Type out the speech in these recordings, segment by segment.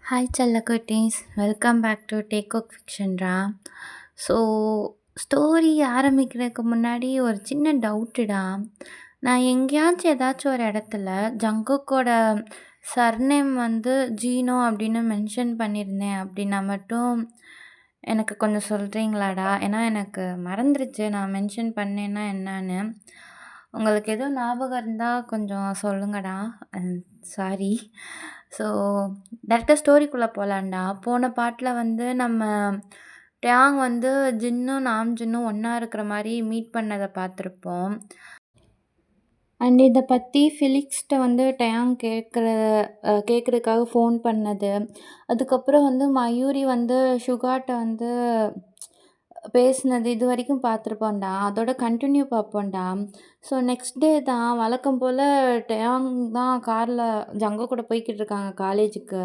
Hi செல்லக்குட்டீஸ், welcome back to Taekook ஃபிக்ஷன்ரா. So story ஆரம்பிக்கிறதுக்கு முன்னாடி ஒரு சின்ன டவுட்டுடா. நான் எங்கேயாச்சும் ஏதாச்சும் ஒரு இடத்துல ஜங்குக்கோட சர்நேம் வந்து ஜீனோ அப்படின்னு மென்ஷன் பண்ணியிருந்தேன் அப்படின்னா மட்டும் எனக்கு கொஞ்சம் சொல்கிறீங்களாடா? ஏன்னா எனக்கு மறந்துருச்சு நான் மென்ஷன் பண்ணேன்னா என்னன்னு. உங்களுக்கு எதுவும் ஞாபகம் இருந்தால் கொஞ்சம் சொல்லுங்கடா. சாரி. ஸோ டேரக்டா ஸ்டோரிக்குள்ள போலான்டா. போன பார்ட்ல வந்து நம்ம டேங் வந்து ஜின்னும், நாம்ஜூனும் ஒண்ணா இருக்கிற மாரி மீட் பண்ணத பார்த்துருப்போம். அண்ட் இத பத்தி ஃபிலிக்ஸ்ட்ட வந்து டயாங் கேட்கறதுக்காக ஃபோன் பண்ணது. அதுக்கப்புறம் வந்து மயூரி வந்து சுகாட்ட வந்து பேசினது இதுவரைக்கும் பார்த்துருப்போம்டா. அதோட கன்டின்யூ பார்ப்போம்டா. ஸோ நெக்ஸ்ட் டே தான் வழக்கம் போல டயாங் தான் கார்ல ஜங்கு கூட போய்க்கிட்டு இருக்காங்க காலேஜுக்கு.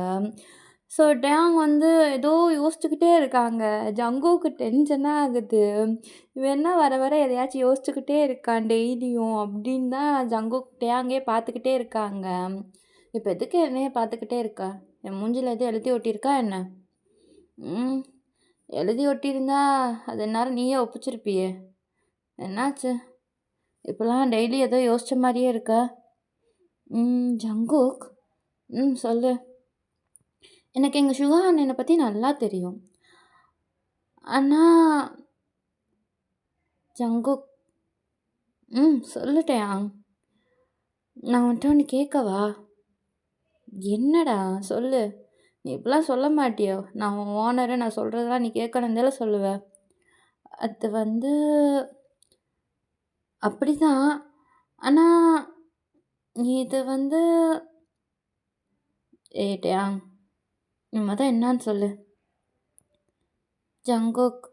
ஸோ டயாங் வந்து ஏதோ யோசிச்சுக்கிட்டே இருக்காங்க. ஜங்குக்கு டென்ஷனா ஆகுது. இவன் என்ன வர வர எதையாச்சும் யோசிச்சுக்கிட்டே இருக்கான் டெய்லியும் அப்படின்னு தான் ஜங்குக் டயாங்கே பார்த்துக்கிட்டே இருக்காங்க. இப்போ எதுக்கு என்னைய பார்த்துக்கிட்டே இருக்கா? என் மூஞ்சில எதுவும் எழுதி ஒட்டியிருக்கா என்ன? ம். எழுதி ஒட்டியிருந்தா அது இந்நேரம் நீயே ஒப்பிச்சிருப்பியே. என்னாச்சு? இப்போலாம் டெய்லி ஏதோ யோசிச்ச மாதிரியே இருக்க. ஜங்குக். சொல்லு. எனக்கு எங்கள் சுகா அண்ணனை பற்றி நல்லா தெரியும். ஆனால் ஜங்குக். சொல்லுட்டேன். நான் வந்துட்டு ஒன்று கேட்கவா? என்னடா சொல்லு. நீ இப்படிலாம் சொல்ல மாட்டியோ? நான் உன் ஓனரு, நான் சொல்கிறதெல்லாம் நீ கேட்கணும் தானே சொல்லுவ. அது வந்து அப்படிதான். ஆனால் இது வந்து ஏட்யா நீ மொதல் என்னான்னு சொல்லு. ஜங்குக்,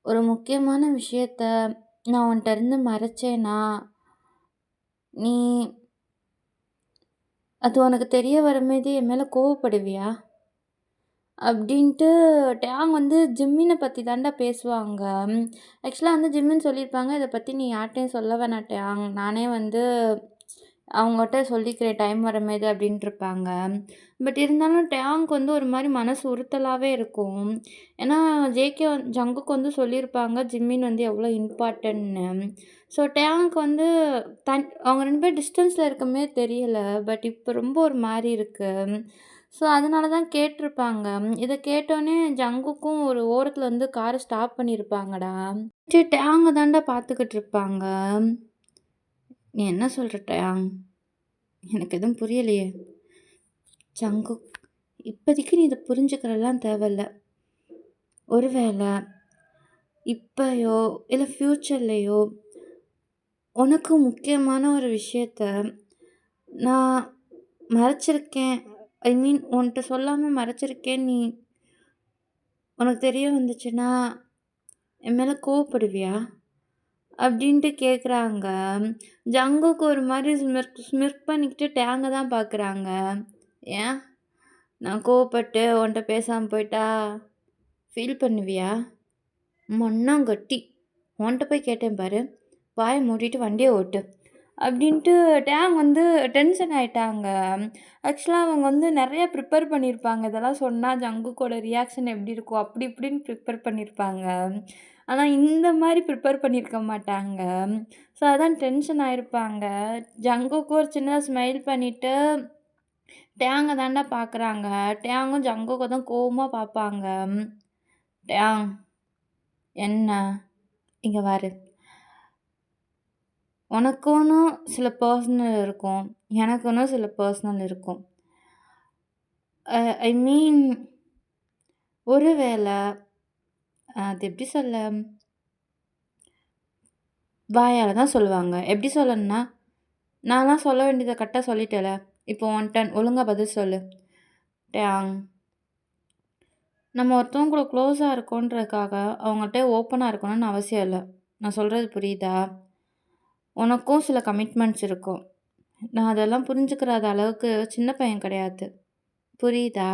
ஒரு முக்கியமான விஷயத்த நான் உன்கிட்ட இருந்து மறைச்சேனா நீ அது உனக்கு தெரிய வரும்போது என் மேலே கோவப்படுவியா? அப்படின்ட்டு டேங் வந்து ஜிம்மினை பற்றி தாண்டா பேசுவாங்க. ஆக்சுவலாக வந்து ஜிம்மின்னு சொல்லியிருப்பாங்க, இதை பற்றி நீ யார்கிட்டையும் சொல்ல வேணாம் டேங், நானே வந்து அவங்ககிட்ட சொல்லிக்கிறேன் டைம் வரமேது அப்படின்ட்டுருப்பாங்க. பட் இருந்தாலும் டேங்க் வந்து ஒரு மாதிரி மனசு உறுத்தலாகவே இருக்கும். ஏன்னா ஜங்குக்கு வந்து சொல்லியிருப்பாங்க ஜிம்மின் வந்து எவ்வளோ இம்பார்ட்டன்ட்னு. ஸோ டேங்க் வந்து அவங்க 2 பேர் டிஸ்டன்ஸில் இருக்கமே தெரியல. பட் இப்போ ரொம்ப ஒரு மாதிரி இருக்குது. ஸோ அதனால தான் கேட்டிருப்பாங்க. இதை கேட்டோன்னே ஜங்குக்கும் ஒரு ஓரத்தில் வந்து காரை ஸ்டாப் பண்ணியிருப்பாங்கடா. சரி டேங்க தாண்டா பார்த்துக்கிட்டு இருப்பாங்க. நீ என்ன சொல்கிற டேங்? எனக்கு எதுவும் புரியலையே. ஜங்குக், இப்போதைக்கு நீ இதை புரிஞ்சுக்கிறலாம் தேவையில்ல. ஒருவேளை இப்போயோ இல்லை ஃப்யூச்சர்லேயோ உனக்கு முக்கியமான ஒரு விஷயத்த நான் மறைச்சிருக்கேன், ஐ மீன் உன்கிட்ட சொல்லாமல் மறைச்சிருக்கேன், நீ உனக்கு தெரிய வந்துச்சுன்னா என் மேலே கோவப்படுவியா? அப்படின்ட்டு கேட்குறாங்க. ஜங்குக்கு ஒரு மாதிரி ஸ்மிர்க் பண்ணிக்கிட்டு டேங்கை தான் பார்க்குறாங்க. ஏன் நான் கோவப்பட்டு உன்கிட்ட பேசாமல் போயிட்டா ஃபீல் பண்ணுவியா? மண்ணாங்கட்டி, உன்கிட்ட போய் கேட்டேன் பாரு, வாயை மூடிட்டு வண்டியை ஓட்டு அப்படின்ட்டு டேங் வந்து டென்ஷன் ஆகிட்டாங்க. ஆக்சுவலாக அவங்க வந்து நிறைய ப்ரிப்பேர் பண்ணியிருப்பாங்க. இதெல்லாம் சொன்னால் ஜங்குக்கோட ரியாக்ஷன் எப்படி இருக்கும் அப்படி இப்படின்னு ப்ரிப்பேர் பண்ணியிருப்பாங்க. ஆனால் இந்த மாதிரி ப்ரிப்பேர் பண்ணியிருக்க மாட்டாங்க. ஸோ அதான் டென்ஷன் ஆகிருப்பாங்க. ஜங்குக்கு ஒரு சின்னதாக ஸ்மைல் பண்ணிவிட்டு டேங்கை தாண்டா பார்க்குறாங்க. டேங்கும் ஜங்குக்கு தான் கோவமாக பார்ப்பாங்க. டேங், என்ன இங்கே பாரு, உனக்குன்னு சில பர்சனல் இருக்கும், எனக்குன்னு சில பர்சனல் இருக்கும். ஐ மீன் ஒருவேளை அது எப்படி சொல்ல, வாயால் தான் சொல்லுவாங்க. எப்படி சொல்லணும்னா, நான்லாம் சொல்ல வேண்டியதை கரெக்டாக சொல்லிட்டேல, இப்போ ஒன் டன் ஒழுங்காக பதில் சொல்லு. டேங், நம்ம ஒருத்தவங்க கூட க்ளோஸாக இருக்கோன்றதுக்காக அவங்கள்ட்ட ஓப்பனாக இருக்கணும்னு அவசியம் இல்லை. நான் சொல்கிறது புரியுதா? உனக்கும் சில கமிட்மெண்ட்ஸ் இருக்கும். நான் அதெல்லாம் புரிஞ்சுக்கிறாத அளவுக்கு சின்ன பையன் கிடையாது. புரியுதா?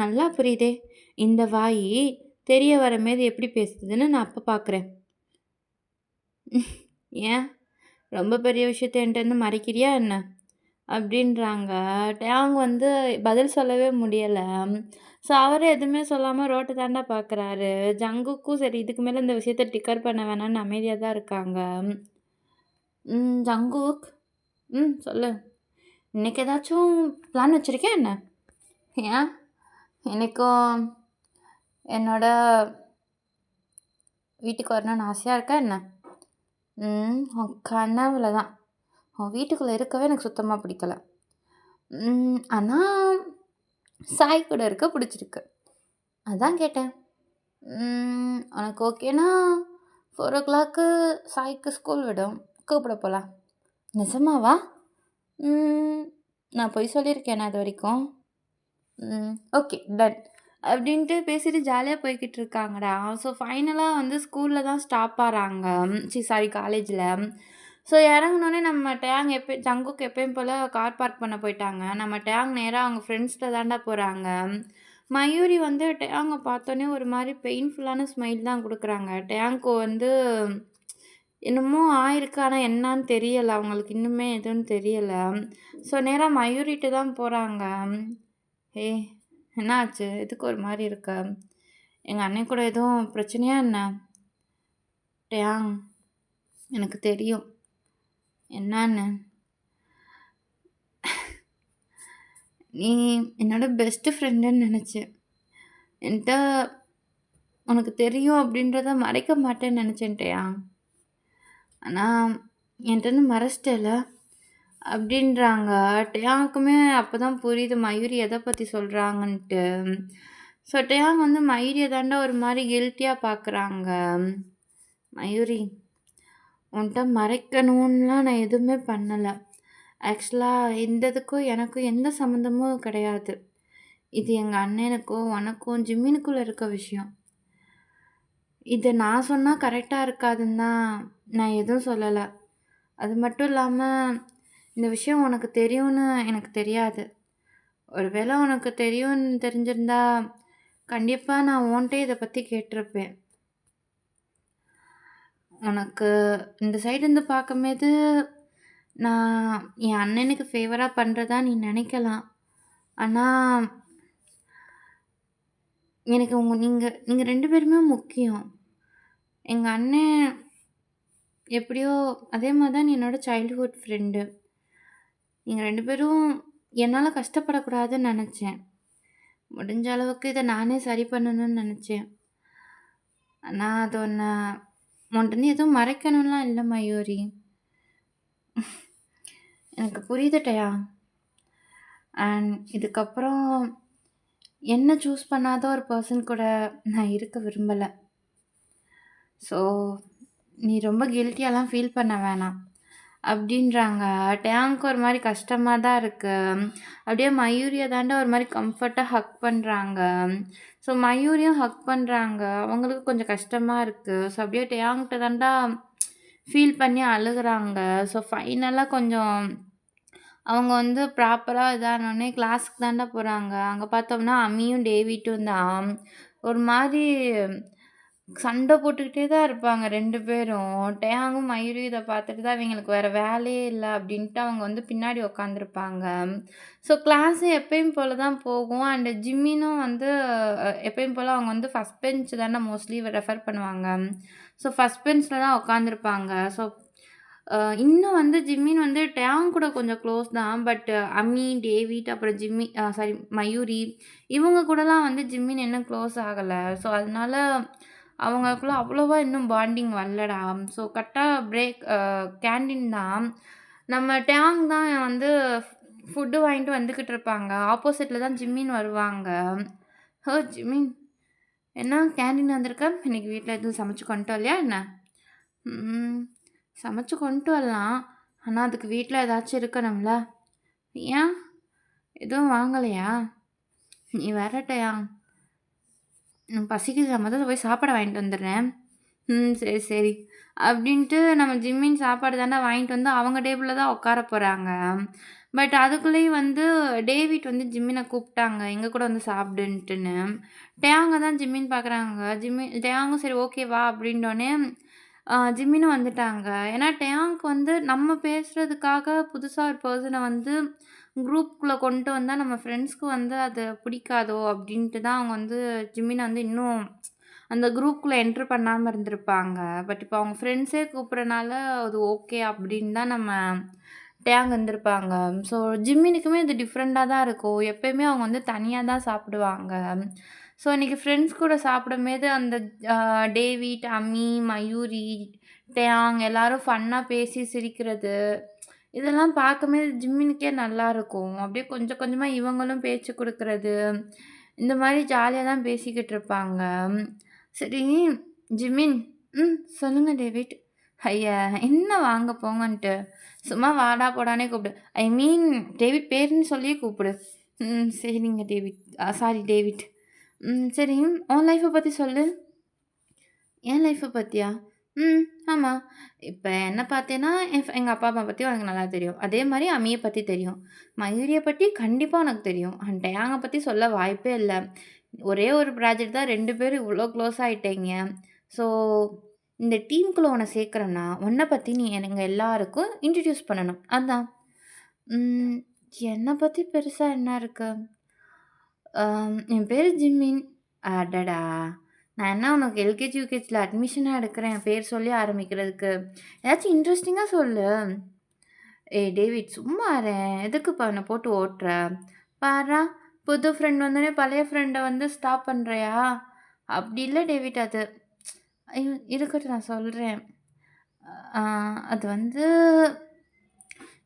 நல்லா புரியுதே. இந்த வாய் தெரிய வரமேது எப்படி பேசுதுன்னு நான் அப்போ பார்க்குறேன். ஏன் ரொம்ப பெரிய விஷயத்த என்கிட்டருந்து மறைக்கிறியா என்ன? அப்படின்றாங்க. டேங் வந்து பதில் சொல்லவே முடியல. ஸோ அவரு எதுவுமே சொல்லாம ரோட்ட தான்டா பார்க்குறாரு. ஜங்குக்கும் சரி இதுக்கு மேல இந்த விஷயத்த டிக்கர் பண்ண வேணாம்னு அமைதியா தான் இருக்காங்க. ஜங்குக். சொல்லு. இன்னைக்கு ஏதாச்சும் பிளான் வச்சிருக்கியா என்ன? ஏன்? இன்னைக்கும் என்னோட வீட்டுக்கு வரணும்னு ஆசையா இருக்கா என்ன? உன் கனவுல தான். உன் வீட்டுக்குள்ள இருக்கவே எனக்கு சுத்தமா பிடிக்கல. ஆனா சாய் கூட இருக்க பிடிச்சிருக்கு. அதான் கேட்டேன். உனக்கு ஓகேனா 4:00க்கு சாய்க்கு ஸ்கூல் விடும். கூப்பிட போலாம். நிஜமாவா? நான் பொய் சொல்லியிருக்கேனா இதுவரைக்கும்? Okay done. அப்படின்ட்டு பேசிட்டு ஜாலியா போய்க்கிட்டு இருக்காங்கடா. ஸோ ஃபைனலா வந்து ஸ்கூல்ல தான் ஸ்டாப் ஆறாங்க. சாரி காலேஜ்ல. ஸோ இறங்குனோனே நம்ம டேங் ஜங்குக்கு எப்பயும் போல கார் பார்க் பண்ண போயிட்டாங்க. நம்ம டேங் நேரா அவங்க ஃப்ரெண்ட்ஸ்ட்ட தான்டா போறாங்க. மயூரி வந்து டேங்க பார்த்தோனே ஒரு மாரி பெயின்ஃபுல்லான ஸ்மைல் தான் குடுக்குறாங்க. டேங்க்கு வந்து என்னமோ ஆயிருக்கு. ஆனா என்னான்னு தெரியல. அவங்களுக்கு இன்னுமே எதுவும் தெரியல. ஸோ நேரா மயூரிட்ட தான் போறாங்க. "ஏய் என்ன ஆச்சு? எதுக்கு ஒரு மாரி இருக்க? எங்க அண்ணன் கூட எதுவும் பிரச்சனையா என்ன?" "டேங் எனக்கு தெரியும். என்னான்னு. நீ என்னோட பெஸ்ட் ஃப்ரெண்டுன்னு நெனச்சேன். என்ட்ட உனக்கு தெரியும் அப்படின்றத மறைக்க மாட்டேன்னு நெனச்சேன் டேயாங். ஆனா என்ட்டருந்து மறைச்சிட்டேல்ல." அப்படின்றாங்க. டேயாங்குக்குமே அப்பதான் புரியுது மயூரி எத பத்தி சொல்றாங்கன்ட்டு. ஸோ டேயாங் வந்து மயூரிய தான்டா ஒரு மாரி கில்ட்டியா பார்க்குறாங்க. "மயூரி, உன்ட்ட மறைக்கணுன்லாம் நான் எதுவுமே பண்ணல. ஆக்சுவலா இந்த இதுக்கும் எனக்கும் எந்த சம்மந்தமும் கிடையாது. இது எங்க அண்ணனுக்கும், உனக்கும், ஜிம்மினுக்குள்ள இருக்க விஷயம். இத நான் சொன்னா கரெக்ட்டா இருக்காதுன்னு தான் நான் எதுவும் சொல்லல. அது மட்டும் இல்லாம, இந்த விஷயம் உனக்கு தெரியும்னு எனக்கு தெரியாது. ஒருவேளை உனக்கு தெரியும்னு தெரிஞ்சிருந்தா, கண்டிப்பா நான் உன்ட்டயே இத பத்தி கேட்டிருப்பேன். உனக்கு இந்த சைடு இருந்து பார்க்கும்போது, நான் என் அண்ணனுக்கு ஃபேவரா பண்றதா நீ நெனைக்கலாம். ஆனா, எனக்கு நீங்க நீங்க 2 பேருமே முக்கியம். எங்க அண்ணன் எப்படியோ அதே மாரி தான் நீ என்னோட சைல்ட்ஹுட் ஃப்ரெண்டு. நீங்க 2 பேரும் என்னால கஷ்டப்படக்கூடாதுன்னு நெனச்சேன். முடிஞ்ச அளவுக்கு இத நானே சரி பண்ணணும்னு நெனச்சேன். ஆனா அது உன்ட்டருந்து எதுவும் மறைக்கணும்லாம் இல்ல மயூரி. எனக்கு புரியுது டயா. அண்ட் இதுக்கப்புறம் என்ன சூஸ் பண்ணாத ஒரு பெர்சன் கூட நான் இருக்க விரும்பல. ஸோ நீ ரொம்ப கில்ட்டியாலாம் ஃபீல் பண்ண வேணாம். அப்படின்றாங்க. டேங்க்கு ஒரு மாரி கஷ்டமா தான் இருக்கு. அப்படியே மயூரிய தான்டா ஒரு மாரி கம்ஃபர்ட்டா ஹக் பண்றாங்க. ஸோ மயூரியும் ஹக் பண்றாங்க. அவங்களுக்கு கொஞ்சம் கஷ்டமா இருக்கு. ஸோ அப்படியே டேயாங்கிட்ட தான்டா ஃபீல் பண்ணி அழுகுறாங்க. ஸோ ஃபைனலா கொஞ்சம் அவங்க வந்து ப்ராப்பரா இதானோனே கிளாஸ்க்கு தான்டா போறாங்க. அங்க பார்த்தோம்னா அம்மியும், டேவிட்டும் தான். ஒரு மாரி சண்டை போட்டுக்கிட்டே தான் இருப்பாங்க 2 பேரும். டேயாங்கும், மயூரியும் இத பார்த்துட்டு தான் இவங்களுக்கு வேற வேலையே இல்ல அப்டின்ட்டு அவங்க வந்து பின்னாடி உட்காந்துருப்பாங்க. ஸோ கிளாஸு எப்பயும் போல தான் போகும். அண்ட் ஜிம்மினும் வந்து எப்பயும் போல அவங்க வந்து ஃபர்ஸ்ட் பெஞ்ச் தானே மோஸ்ட்லி ரெஃபர் பண்ணுவாங்க. ஸோ ஃபர்ஸ்ட் பெஞ்ச்ல தான் உட்காந்துருப்பாங்க. ஸோ இன்னும் வந்து ஜிம்மின் வந்து டேயாங் கூட கொஞ்சம் க்ளோஸ் தான். பட் அம்மி, டேவிட் அப்புறம் சாரி மயூரி இவங்க கூடலாம் வந்து ஜிம்மின் இன்னும் க்ளோஸ் ஆகல. ஸோ அதனால அவங்களுக்குள்ள அவ்வளவா இன்னும் பாண்டிங் வரலடா. ஸோ கரெக்ட்டா கேன்டீன் தான். நம்ம டேயாங் தான் வந்து ஃபுட்டு வாங்கிட்டு வந்துகிட்டு இருப்பாங்க. ஆப்போசிட்ல தான் ஜிம்மின் வருவாங்க. ஜிம்மின் என்ன கேன்டீன் வந்திருக்க? இன்னைக்கு வீட்ல எதுவும் சமைச்சு கொண்ட்டு வரலையா என்ன? ம். சமைச்சு கொண்ட்டு வரலாம். ஆனா அதுக்கு வீட்ல ஏதாச்சும் இருக்கணும்ல? ஏன்? எதுவும் வாங்கலையா? நீ வேற டயாங். பசிக்குது. நான் முதல்ல போய் சாப்பாடு வாங்கிட்டு வந்துடுறேன். சரி, சரி. அப்படின்ட்டு நம்ம ஜிம்மின் சாப்பாடு தானே வாங்கிட்டு வந்து அவங்க டேபிள்ல தான் உட்கார போறாங்க. பட் அதுக்குள்ளேயும் வந்து டேவிட் வந்து ஜிம்மின கூப்பிட்டாங்க. எங்க கூட வந்து சாப்பிடுன்ட்டுன்னு. டேயாங்க தான் ஜிம்மின் பார்க்குறாங்க. டேயாங்கும் சரி ஓகே வா அப்படின்னோனே, ஜிம்மினும் வந்துட்டாங்க. ஏன்னா டேங்க் வந்து நம்ம பேசுறதுக்காக புதுசா ஒரு பெர்சன வந்து குரூப்குள்ள கொண்டு வந்தா நம்ம ஃப்ரெண்ட்ஸ்க்கு வந்து அது பிடிக்காதோ! அப்டின்ட்டு தான் அவங்க வந்து ஜிம்மின வந்து இன்னும் அந்த குரூப்குள்ள என்டர் பண்ணாம இருந்திருப்பாங்க. பட் இப்ப அவங்க ஃப்ரெண்ட்ஸே கூப்பிடுறனால அது ஓகே அப்டின்னு தான் நம்ம டேங் வந்திருப்பாங்க. ஸோ ஜிம்மினுக்குமே இது டிஃப்ரெண்ட்டா தான் இருக்கும். எப்பயுமே அவங்க வந்து தனியா தான் சாப்பிடுவாங்க. ஸோ இன்னைக்கு ஃப்ரெண்ட்ஸ் கூட சாப்பிடும்போது அந்த அ டேவிட், அம்மி, மயூரி, டேயாங் எல்லாரும் ஃபன்னா பேசி சிரிக்கிறது, இதெல்லாம் பார்க்கும்போது ஜிம்மினுக்கே நல்லாருக்கும். அப்படியே கொஞ்சம் கொஞ்சமா இவங்களும் பேச்சு குடுக்குறது, இந்த மாரி ஜாலியா தான் பேசிக்கிட்டு இருப்பாங்க. சரி ஜிமின் சொல்லுங்க டேவிட். ஐய! என்ன வாங்க போங்கன்ட்டு. சும்மா வாடா, போடான்னே கூப்பிடு. ஐ மீன் டேவிட் பேருன்னு சொல்லியே கூப்பிடு. சரிங்க டேவிட். Sorry David. சரி உன் லைஃப்ப பத்தி சொல்லு. என் லைஃப்ப பத்தியா? ம். ஆமா. இப்ப என்ன பார்த்தேன்னா, எங்க அப்பா, அம்மா பத்தி உனக்கு நல்லா தெரியும். அதே மாரி அம்மிய பத்தி தெரியும். மயூரிய பத்தி கண்டிப்பா உனக்கு தெரியும். அண்ட் டயாங்க பத்தி சொல்ல வாய்ப்பே இல்ல. ஒரே ஒரு ப்ராஜெக்ட் தான் 2 பேரும் இவ்ளோ க்ளோஸ் ஆயிட்டீங்க. ஸோ, இந்த டீமுக்குள்ள உன்ன சேர்க்கிறேன்னா, உன்ன பத்தி நீ எங்க எல்லாருக்கும் இன்ட்ரோடியூஸ் பண்ணணும். அதான். ம். என்ன பத்தி பெருசா என்ன இருக்கு? என் பேரு ஜிம்மின். அடடா! நான் என்ன உனக்கு எல்கேஜி, யூகேஜில அட்மிஷனா எடுக்கிறேன், பேர் சொல்லி ஆரம்பிக்கிறதுக்கு. ஏதாச்சும் இன்ட்ரெஸ்டிங்கா சொல்லு. ஏய் டேவிட் சும்மா இரேன். எதுக்குப்பா என்ன போட்டு ஓட்டுற? பார்றா! புது ஃப்ரெண்ட் வந்தோனே பழைய ஃப்ரெண்ட வந்து ஸ்டாப் பண்றியா? அப்படி இல்ல டேவிட் அது. ஐயோ! இருக்கட்டும் நான் சொல்றேன். அ அது வந்து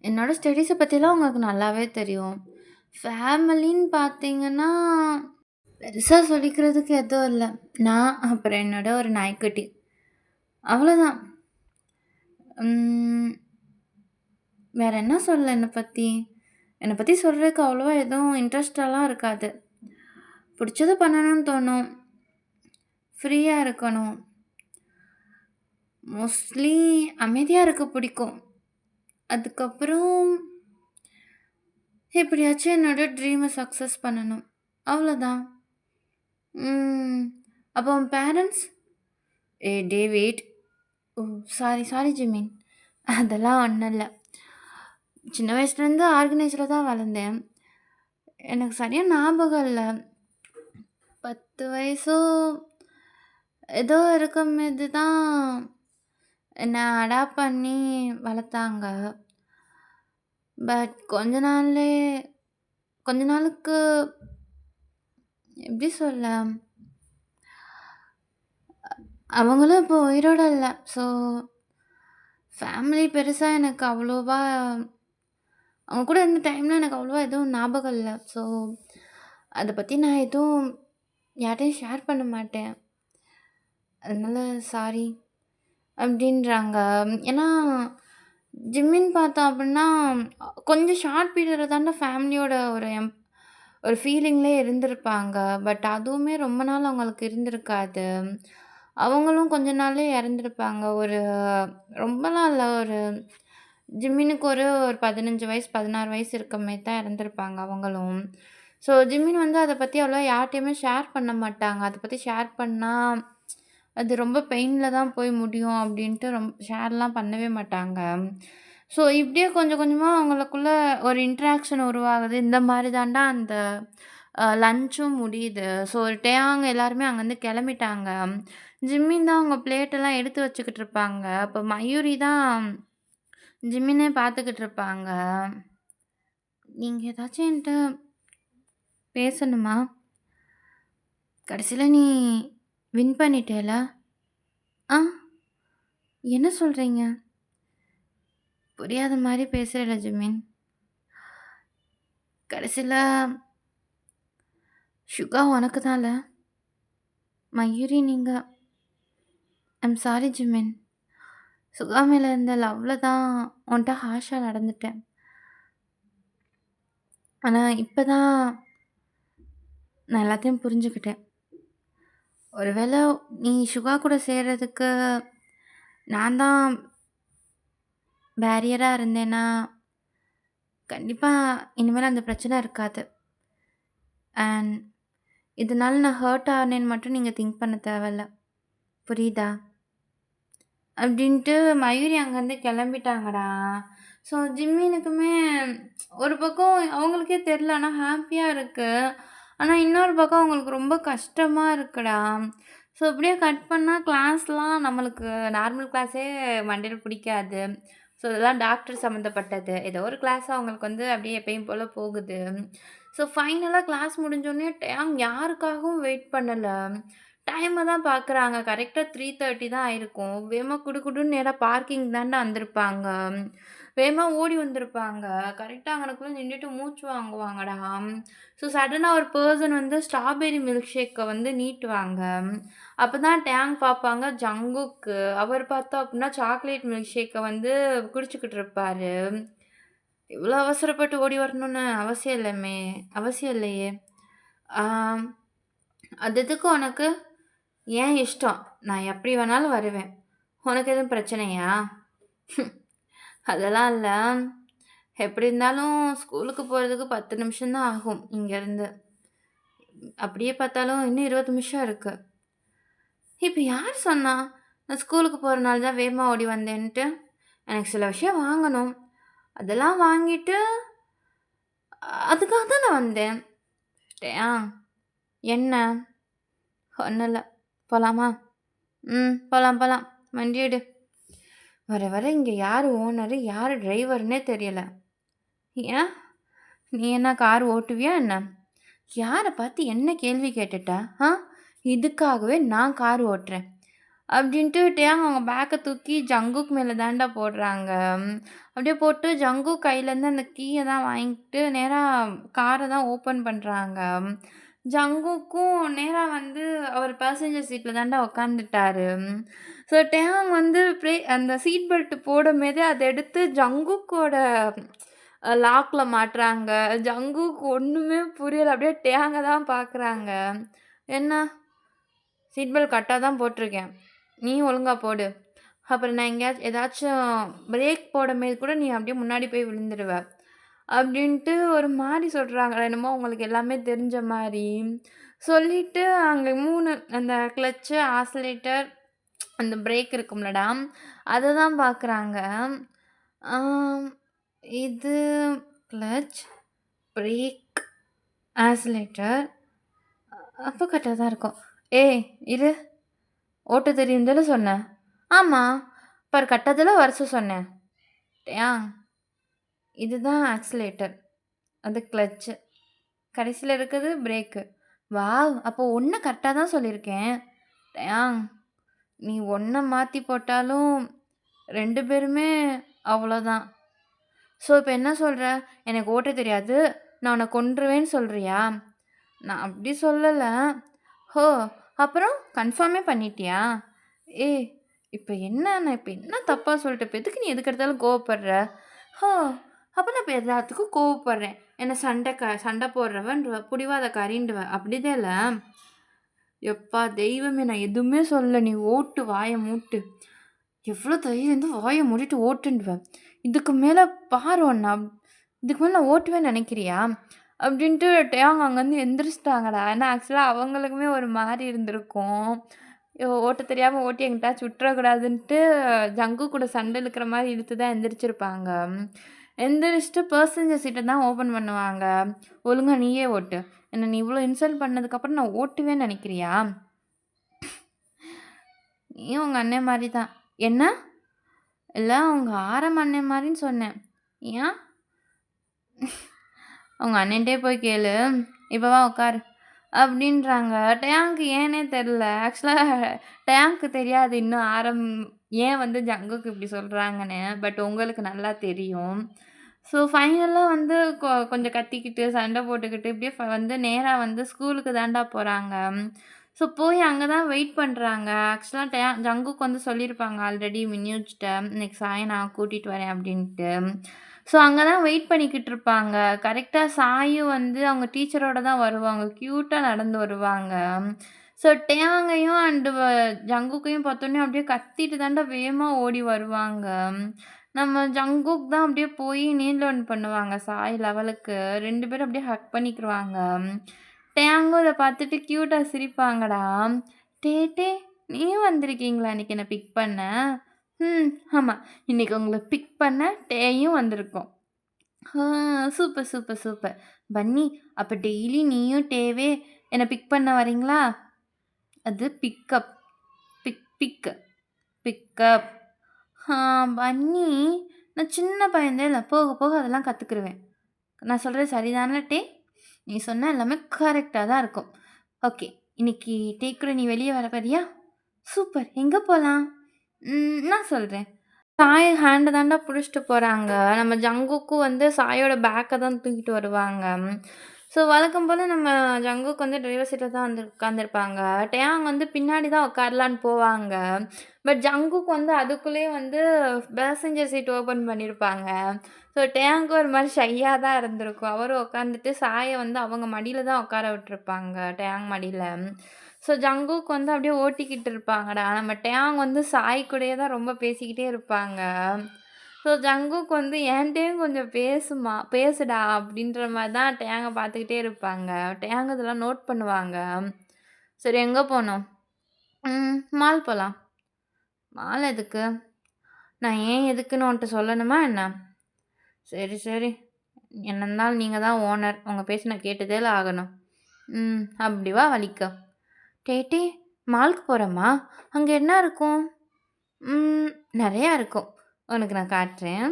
என்னோட ஸ்டடீஸ பத்திலாம் உங்களுக்கு நல்லாவே தெரியும். ஃபேமிலின்னு பார்த்தீங்கன்னா பெருசா சொல்லிக்கிறதுக்கு எதுவும் இல்ல. நான், அப்புறம் என்னோட ஒரு நாய்க்குட்டி. அவ்வளோதான். ம். வேற என்ன சொல்ல என்ன பத்தி? என்ன பத்தி சொல்றதுக்கு அவ்வளவா எதுவும் இன்ட்ரெஸ்ட்டாலாம் இருக்காது. புடிச்சத பண்ணணும்னு தோணும். ஃப்ரீயா இருக்கணும். மோஸ்ட்லி அமைதியா இருக்க பிடிக்கும். அதுக்கப்புறம் எப்படியாச்சும் என்னோட ட்ரீம சக்சஸ் பண்ணணும். அவ்வளோதான். ம். அப்போ உன் பேரண்ட்ஸ்? ஏய் David. Oh! Sorry, sorry Jimin. அதெல்லாம் ஒண்ணும் இல்ல. சின்ன வயசுலேருந்து ஆர்கனைஸ்ல தான் வளர்ந்தேன். எனக்கு சரியா ஞாபகம் இல்ல. 10 வயசோ ஏதோ இருக்கும்போது தான் என்ன அடாப்ட் பண்ணி வளர்த்தாங்க. பட் கொஞ்ச நாளுக்கு எப்படி சொல்ல? அவங்களும் இப்போ உயிரோட இல்ல. ஸோ ஃபேமிலி பெருசா எனக்கு அவ்வளோவா அவங்க கூட இருந்த டைம்ல எனக்கு அவ்வளவா எதுவும் ஞாபகம் இல்ல. ஸோ அத பத்தி நான் எதுவும் யார்ட்டயும் ஷேர் பண்ண மாட்டேன். அதனால சாரி அப்படின்றாங்க. ஏன்னா ஜிம்மின்னு பார்த்தோம் அப்படின்னா, கொஞ்சம் ஷார்ட் பீரியட்ல தான்டா ஃபேமிலியோட ஒரு ஃபீலிங்லயே இருந்திருப்பாங்க. பட் அதுவுமே ரொம்ப நாள் அவங்களுக்கு இருந்திருக்காது. அவங்களும் கொஞ்ச நாள்லயே இறந்திருப்பாங்க. ரொம்பலாம் இல்ல. ஜிம்மினுக்கு ஒரு 15 வயசு, 16 வயசு இருக்கமே தான் இறந்திருப்பாங்க அவங்களும். ஸோ ஜிம்மின் வந்து அத பத்தி அவ்வளவா யார்ட்டயுமே ஷேர் பண்ண மாட்டாங்க. அத பத்தி ஷேர் பண்ணா, அது ரொம்ப பெயின்ல தான் போய் முடியும் அப்டின்ட்டு ஷேர்லாம் பண்ணவே மாட்டாங்க. ஸோ இப்படியே கொஞ்சம் கொஞ்சமா அவங்களுக்குள்ள ஒரு இன்டராக்ஷன் உருவாகுது. இந்த மாரி தான்டா அந்த லஞ்சும் முடியுது. ஸோ டேயாங் எல்லாருமே அங்கருந்து கெளம்பிட்டாங்க. ஜிம்மின் தான் அவங்க பிளேட்டெல்லாம் எடுத்து வச்சுக்கிட்டு இருப்பாங்க. அப்ப மயூரி தான் ஜிம்மினே பார்த்துக்கிட்டு இருப்பாங்க. "நீங்க ஏதாச்சும் என்ட்ட பேசணுமா? கடைசில நீ வின் பண்ணிட்டேல?" "ஆ என்ன சொல்றீங்க?" புரியாத மாரி பேசுறேல ஜிமின். கடைசில சுகா உனக்கு தான்ல. மயூரி நீங்க. I'm sorry Jimin. சுகா மேல இருந்த லவ்ல தான் உன்ட்ட ஹார்ஷா நடந்துட்டேன். ஆனா இப்ப தான் நான் எல்லாத்தையும் புரிஞ்சுக்கிட்டேன். ஒருவேள நீ சுகா கூட சேர்றதுக்கு நான் தான் பேரியரா இருந்தேன்னா, கண்டிப்பா இனிமேல் அந்த பிரச்சனை இருக்காது. அண்ட் இதனால நான் ஹர்ட் ஆனேன்னு மட்டும் நீங்க திங்க் பண்ண தேவையில்ல. புரியுதா? அப்படின்ட்டு மயூரி அங்கேருந்து கிளம்பிட்டாங்கடா. ஸோ ஜிம்மினுக்குமே ஒரு பக்கம் அவங்களுக்கே தெரில. ஆனா ஹாப்பியா இருக்கு. ஆனா இன்னொரு பக்கம் அவங்களுக்கு ரொம்ப கஷ்டமா இருக்குடா. ஸோ இப்படியே கட் பண்ணா கிளாஸ்லாம் நம்மளுக்கு நார்மல் கிளாஸே மண்டையில பிடிக்காது. ஸோ இதெல்லாம் டாக்டர் சம்மந்தப்பட்டது. ஏதோ ஒரு கிளாஸ் அவங்களுக்கு வந்து அப்படியே எப்பயும் போல போகுது. ஸோ ஃபைனலா கிளாஸ் முடிஞ்சோனே டேங் யாருக்காகவும் வெயிட் பண்ணல. டைம தான் பார்க்குறாங்க. கரெக்ட்டா 3:30 தான் ஆயிருக்கும். வேகமா குடுகுடுன்னு நேரா பார்க்கிங் தான்டா வந்திருப்பாங்க. வேகமா ஓடி வந்திருப்பாங்க. கரெக்ட்டா அங்கனக்குள்ள நின்னுட்டு மூச்சு வாங்குவாங்கடா. ஸோ சடனா ஒரு பெர்சன் வந்து ஸ்ட்ராபெர்ரி மில்க் ஷேக்க வந்து நீட்டுவாங்க. அப்பதான் டேங் பார்ப்பாங்க ஜங்குக்கு. அவர் பார்த்தோம் அப்டின்னா சாக்லேட் மில்க் ஷேக்க வந்து குடிச்சுக்கிட்டு இருப்பாரு. இவ்ளோ அவசரப்பட்டு ஓடி வரணும்னு அவசியம் இல்லையே! ஆம். அது எதுக்கு உனக்கு? என் இஷ்டம். நான் எப்படி வேணாலும் வருவேன். உனக்கு எதுவும் பிரச்சனையா? அதெல்லாம் இல்ல. எப்படி இருந்தாலும் ஸ்கூலுக்கு போறதுக்கு 10 நிமிஷம் தான் ஆகும் இங்கேருந்து. அப்படியே பார்த்தாலும் இன்னும் 20 நிமிஷம் இருக்கு. இப்ப யார் சொன்னா? நான் ஸ்கூலுக்கு போறனால தான் வேகமா ஓடி வந்தேன்ட்டு. எனக்கு சில விஷயம் வாங்கணும். அதெல்லாம் வாங்கிட்டு அதுக்காக தான் நான் வந்தேன். ஆ என்ன? ஒண்ணும் இல்ல. போலாமா? போலாம். வண்டி எடு. வர வர இங்க யாரு ஓனரு, யாரு டிரைவர்னே தெரியல. ஏன்? நீ என்ன கார் ஓட்டுவியா என்ன? யார பார்த்து என்ன கேள்வி கேட்டுட்ட? ஆ? இதுக்காகவே நான் கார் ஓட்டுறேன். அப்படின்ட்டு டேங் அவங்க பேக்க தூக்கி ஜங்குக் மேல தான்டா போடுறாங்க. அப்படியே போட்டு ஜங்குக் கையிலேருந்து அந்த கீய தான் வாங்கிட்டு நேரா கார தான் ஓப்பன் பண்றாங்க. ஜங்குக்கும் நேரா வந்து அவர் பேசஞ்சர் சீட்ல தான்டா உட்காந்துட்டாரு. ஸோ டேங் வந்து அந்த சீட் பெல்ட் போடும்போதே அத எடுத்து ஜங்குக்கோட லாக்ல மாட்றாங்க. ஜங்குக்கு ஒண்ணுமே புரியல. அப்படியே டேங்க தான் பார்க்குறாங்க. என்ன? சீட் பெல்ட் கரெக்ட்டா தான் போட்டிருக்கேன். நீயும் ஒழுங்கா போடு. அப்புறம் நான் எங்கேயாச்சும் ஏதாச்சும் பிரேக் போடும்போது கூட நீ அப்படியே முன்னாடி போய் விழுந்துடுவ. அப்படின்ட்டு ஒரு மாரி சொல்றாங்க. என்னமோ அவங்களுக்கு எல்லாமே தெரிஞ்ச மாரி. சொல்லிட்டு அங்க 3 அந்த கிளட்ச்சு, ஆசிலேட்டர், அந்த பிரேக் இருக்கும்லடா, அத தான் பார்க்குறாங்க. ஆம் இது கிளட்ச், பிரேக், ஆசிலேட்டர் அப்போ கரெக்ட்டா தான் இருக்கும். ஏய் இரு! ஓட்ட தெரியும் தானே சொன்ன? ஆமா. பாரு கரெக்ட்டா வருஷம் சொன்னேன். டேங் இதுதான் ஆக்ஸிலேட்டர். அது கிளட்ச்சு. கடைசில இருக்கிறது பிரேக்கு. வாவ்! அப்போ 1 கரெக்ட்டா தான் சொல்லியிருக்கேன். டேங் நீ 1 மாத்தி போட்டாலும் 2 பேருமே அவ்வளோதான். ஸோ இப்ப என்ன சொல்ற? எனக்கு ஓட்டத் தெரியாது. நான் உன்ன கொன்றுவேன்னு சொல்றியா? நான் அப்படி சொல்லல. ஹோ! அப்புறம் கன்ஃபார்மே பண்ணிட்டியா? ஏய்! நான் இப்ப என்ன தப்பா சொல்லிட்டேன்? இப்ப எதுக்கு நீ எதுக்கெடுத்தாலும் கோவப்படுற? ஹோ! அப்ப நான் இப்ப எல்லாத்துக்கும் கோவப்படுறேன். என்ன சண்டை போடுறவன்றுவ, புடிவாதக்காரின்றுவ. அப்படிதான் இல்ல? எப்பா தெய்வமே! நான் எதுவுமே சொல்லல. நீ ஓட்டு வாய மூட்டு. எவ்ளோ தைரியம் இருந்தா வாய மூடிட்டு ஓட்டுன்றுவ. இதுக்கு மேல பாரு உன்ன. இதுக்கு மேல நான் ஓட்டுவேன்னு நெனைக்கிறியா? அப்படின்ட்டு டேங் அங்கருந்து எந்திரிச்சிட்டாங்கடா. ஏன்னா ஆக்சுவலா அவங்களுக்குமே ஒரு மாரி இருந்திருக்கும். ஓட்டத் தெரியாம ஓட்டி எங்கிட்டாச்சும் விட்டுறக்கூடாதுன்ட்டு ஜங்கு கூட சண்டை இழுக்கிற மாரி இழுத்து தான் எந்திரிச்சிருப்பாங்க. எந்திரிச்சுட்டு பெசஞ்சர் சீட்ட தான் ஓப்பன் பண்ணுவாங்க. "ஒழுங்கா நீயே ஓட்டு. என்ன நீ இவ்ளோ இன்சல்ட் பண்ணதுக்கப்புறம் நான் ஓட்டுவேன்னு நெனைக்கிறியா?" "நீயும் உங்க அண்ணன் மாரி தான்." "என்ன?" "இல்ல உங்க ஆரம் அண்ணன் மாரின்னு சொன்னேன்." "ஏன்?" "உங்க அண்ணன்ட்டயே போய் கேளு. இப்ப வா உட்காரு." அப்படின்றாங்க. டேங்க்கு ஏன்னே தெரியல. ஆக்சுவலா டேங்க்கு தெரியாது இன்னும் ஏன் வந்து ஜங்குக்கு இப்படி சொல்றாங்கன்னு. பட் உங்களுக்கு நல்லா தெரியும். ஸோ ஃபைனலா வந்து கொஞ்சம் கத்திக்கிட்டு, சண்டை போட்டுக்கிட்டு இப்படியே வந்து நேரா வந்து ஸ்கூலுக்கு தான்டா போறாங்க. ஸோ போய் அங்க தான் வெயிட் பண்றாங்க. ஆக்சுவலா ஜங்குக்கு வந்து சொல்லியிருப்பாங்க ஆல்ரெடி மின்யூஸ்ட்ட, "இன்னைக்கு சாயம் நான் கூட்டிட்டு வரேன்" அப்படின்ட்டு. ஸோ அங்க தான் வெயிட் பண்ணிக்கிட்டு இருப்பாங்க. கரெக்ட்டா சாயும் வந்து அவங்க டீச்சரோட தான் வருவாங்க. கியூட்டா நடந்து வருவாங்க. ஸோ டேங்கையும் அண்டு ஜங்குக்கையும் பார்த்தோனே அப்படியே கத்திட்டு தான்டா வேகமா ஓடி வருவாங்க. நம்ம ஜங்குக் தான் அப்படியே போய் நீல் டவுன் பண்ணுவாங்க சாய் லெவலுக்கு. 2 பேரும் அப்படியே ஹக் பண்ணிக்கிருவாங்க. டேங்கும் இத பார்த்துட்டு கியூட்டா சிரிப்பாங்கடா. "டே நீயும் வந்திருக்கீங்களா இன்னைக்கு என்ன பிக் பண்ண?" ம். ஆமா. இன்னைக்கு உங்கள பிக் பண்ண டேயும் வந்திருக்கும். ஆ சூப்பர், சூப்பர், சூப்பர். பன்னி, அப்ப டெய்லி நீயும் டேவே என்ன பிக் பண்ண வரீங்களா? அது பிக்கப். பிக். பிக்கப். ஆ பன்னி, நான் சின்ன பையன்தான் போக போக அதெல்லாம் கத்துக்குருவேன். நான் சொல்றது சரிதானே டே? நீ சொன்ன எல்லாமே கரெக்ட்டா தான் இருக்கும். ஓகே. இன்னைக்கு டே கூட நீ வெளிய வர வரியா? சூப்பர். எங்க போலாம்? நான் சொல்றேன். சாய் ஹேண்ட தான்டா புடிச்சுட்டு போறாங்க. நம்ம ஜங்குக்கும் வந்து சாயோட பேக்க தான் தூக்கிட்டு வருவாங்க. ஸோ வழக்கம் போல நம்ம ஜங்குக் வந்து டிரைவர் சீட்ல தான் வந்து உட்காந்துருப்பாங்க. டேயாங் வந்து பின்னாடி தான் உட்காரலான்னு போவாங்க. பட் ஜங்குக் வந்து அதுக்குள்ளேயே வந்து பேசஞ்சர் சீட் ஓப்பன் பண்ணியிருப்பாங்க. ஸோ டேயாங்க்கு ஒரு மாரி ஷையா தான் இருந்திருக்கும். அவரும் உட்காந்துட்டு சாய வந்து அவங்க மடியில தான் உட்கார விட்டுருப்பாங்க. டேயாங் மடியில. ஸோ ஜங்குக் வந்து அப்படியே ஓட்டிக்கிட்டு இருப்பாங்கடா. நம்ம டேயாங் வந்து சாய் கூடயே தான் ரொம்ப பேசிக்கிட்டே இருப்பாங்க. ஸோ ஜங்குக் வந்து என்ட்டயும் கொஞ்சம் பேசுடா அப்படின்ற மாரி தான் டேயாங்க பார்த்துக்கிட்டே இருப்பாங்க. டேயாங் இதெல்லாம் நோட் பண்ணுவாங்க. சரி எங்க போணும்? மால் போலாம். மால் எதுக்கு? நான் ஏன் எதுக்குன்னு உன்ட்ட சொல்லணுமா என்ன? சரி, சரி. என்ன இருந்தாலும் நீங்க தான் ஓனர். உங்க பேச்ச நான் கேட்டுதானே ஆகணும். அப்படி வா வலிக்க. டேய் மாலுக்கு போறோமா? அங்க என்ன இருக்கும்? நெறையா இருக்கும். உனக்கு நான் காட்டுறேன்.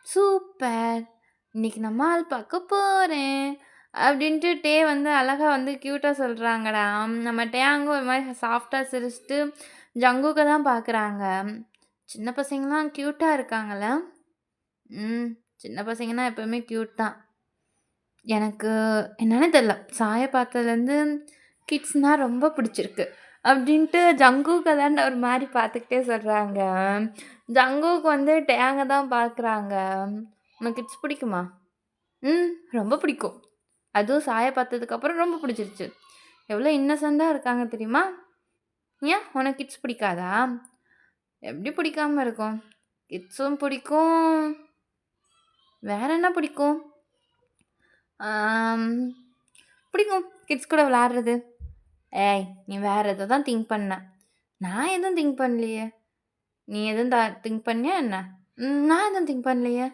சூப்பர்! இன்னைக்கு நான் மால் பார்க்க போறேன். அப்படின்ட்டு டே வந்து அழகா வந்து கியூட்டா சொல்றாங்கடா. நம்ம டேயாங்கும் ஒரு மாரி சாஃப்ட்டா சிரிச்சுட்டு ஜங்குக்க தான் பார்க்குறாங்க. சின்ன பசங்கலாம் கியூட்டா இருக்காங்கல்ல? ம். சின்ன பசங்கன்னா எப்பவுமே கியூட் தான். எனக்கு என்னன்னே தெரியல. சாய பார்த்ததுலேருந்து கிட்ஸ்னா ரொம்ப பிடிச்சிருக்கு. அப்படின்ட்டு ஜங்குக்க தான்டா ஒரு மாரி பார்த்துக்கிட்டே சொல்றாங்க. ஜங்குக் வந்து டேங்க தான் பார்க்குறாங்க. உனக்கு கிட்ஸ் பிடிக்குமா? ரொம்ப பிடிக்கும். அதுவும் சாய பார்த்ததுக்கப்புறம் ரொம்ப பிடிச்சிருச்சு. எவ்வளோ இன்னசென்ட்டா இருக்காங்க தெரியுமா? ஏன் உனக்கு கிட்ஸ் பிடிக்காதா? எப்படி பிடிக்காம இருக்கும்? கிட்ஸும் பிடிக்கும். வேற என்ன பிடிக்கும்? ஆம். பிடிக்கும். கிட்ஸ் கூட விளையாடுறது. ஏய்! நீ வேற ஏதோ தான் திங்க் பண்ண. நான் எதுவும் திங்க் பண்ணலையே! நீ எதுவும் திங்க் பண்ணியா என்ன? நான் எதுவும் திங்க் பண்ணலையே!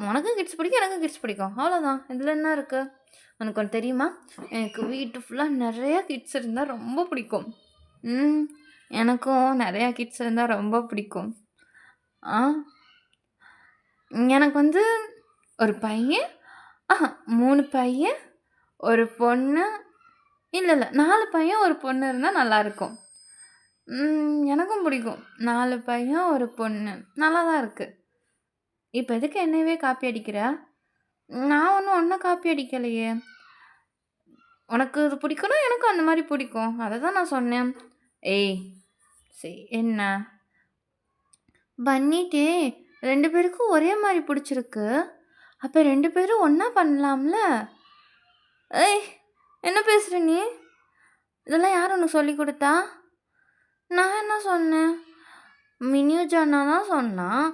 உனக்கும் கிட்ஸ் பிடிக்கும், எனக்கும் கிட்ஸ் பிடிக்கும். அவ்வளோதான். இதில என்ன இருக்கு? உனக்கு ஒண்ணு தெரியுமா? எனக்கு வீட்டு ஃபுல்லா நெறைய கிட்ஸ் இருந்தா ரொம்ப பிடிக்கும். ம். எனக்கும் நெறையா கிட்ஸ் இருந்தா ரொம்ப பிடிக்கும். ஆ. எனக்கு வந்து ஒரு பையன் 3 பையன், 1 பொண்ணு. இல்ல. 4 பையன், 1 பொண்ணு இருந்தா நல்லாயிருக்கும். எனக்கும் பிடிக்கும். 4 பையன், 1 பொண்ணு. நல்லா தான் இருக்கு. இப்ப எதுக்கு என்னயவே காப்பி அடிக்கிற? நான் ஒண்ணும் உன்ன காப்பி அடிக்கலையே! உனக்கு இது பிடிக்கும்னா, எனக்கும் அந்த மாரி பிடிக்கும். அத தான் நான் சொன்னேன். ஏய்! என்ன? பன்னிட்டே 2 பேருக்கும் ஒரே மாரி பிடிச்சிருக்கு. அப்ப 2 பேரும் ஒண்ணா பண்ணலாம்ல? ஏய்! என்ன பேசுற நீ? இதெல்லாம் யார் உனக்கு சொல்லிக் குடுத்தா? நான் என்ன சொன்னேன்? மினியூஜ் அண்ணா தான் சொன்னான்.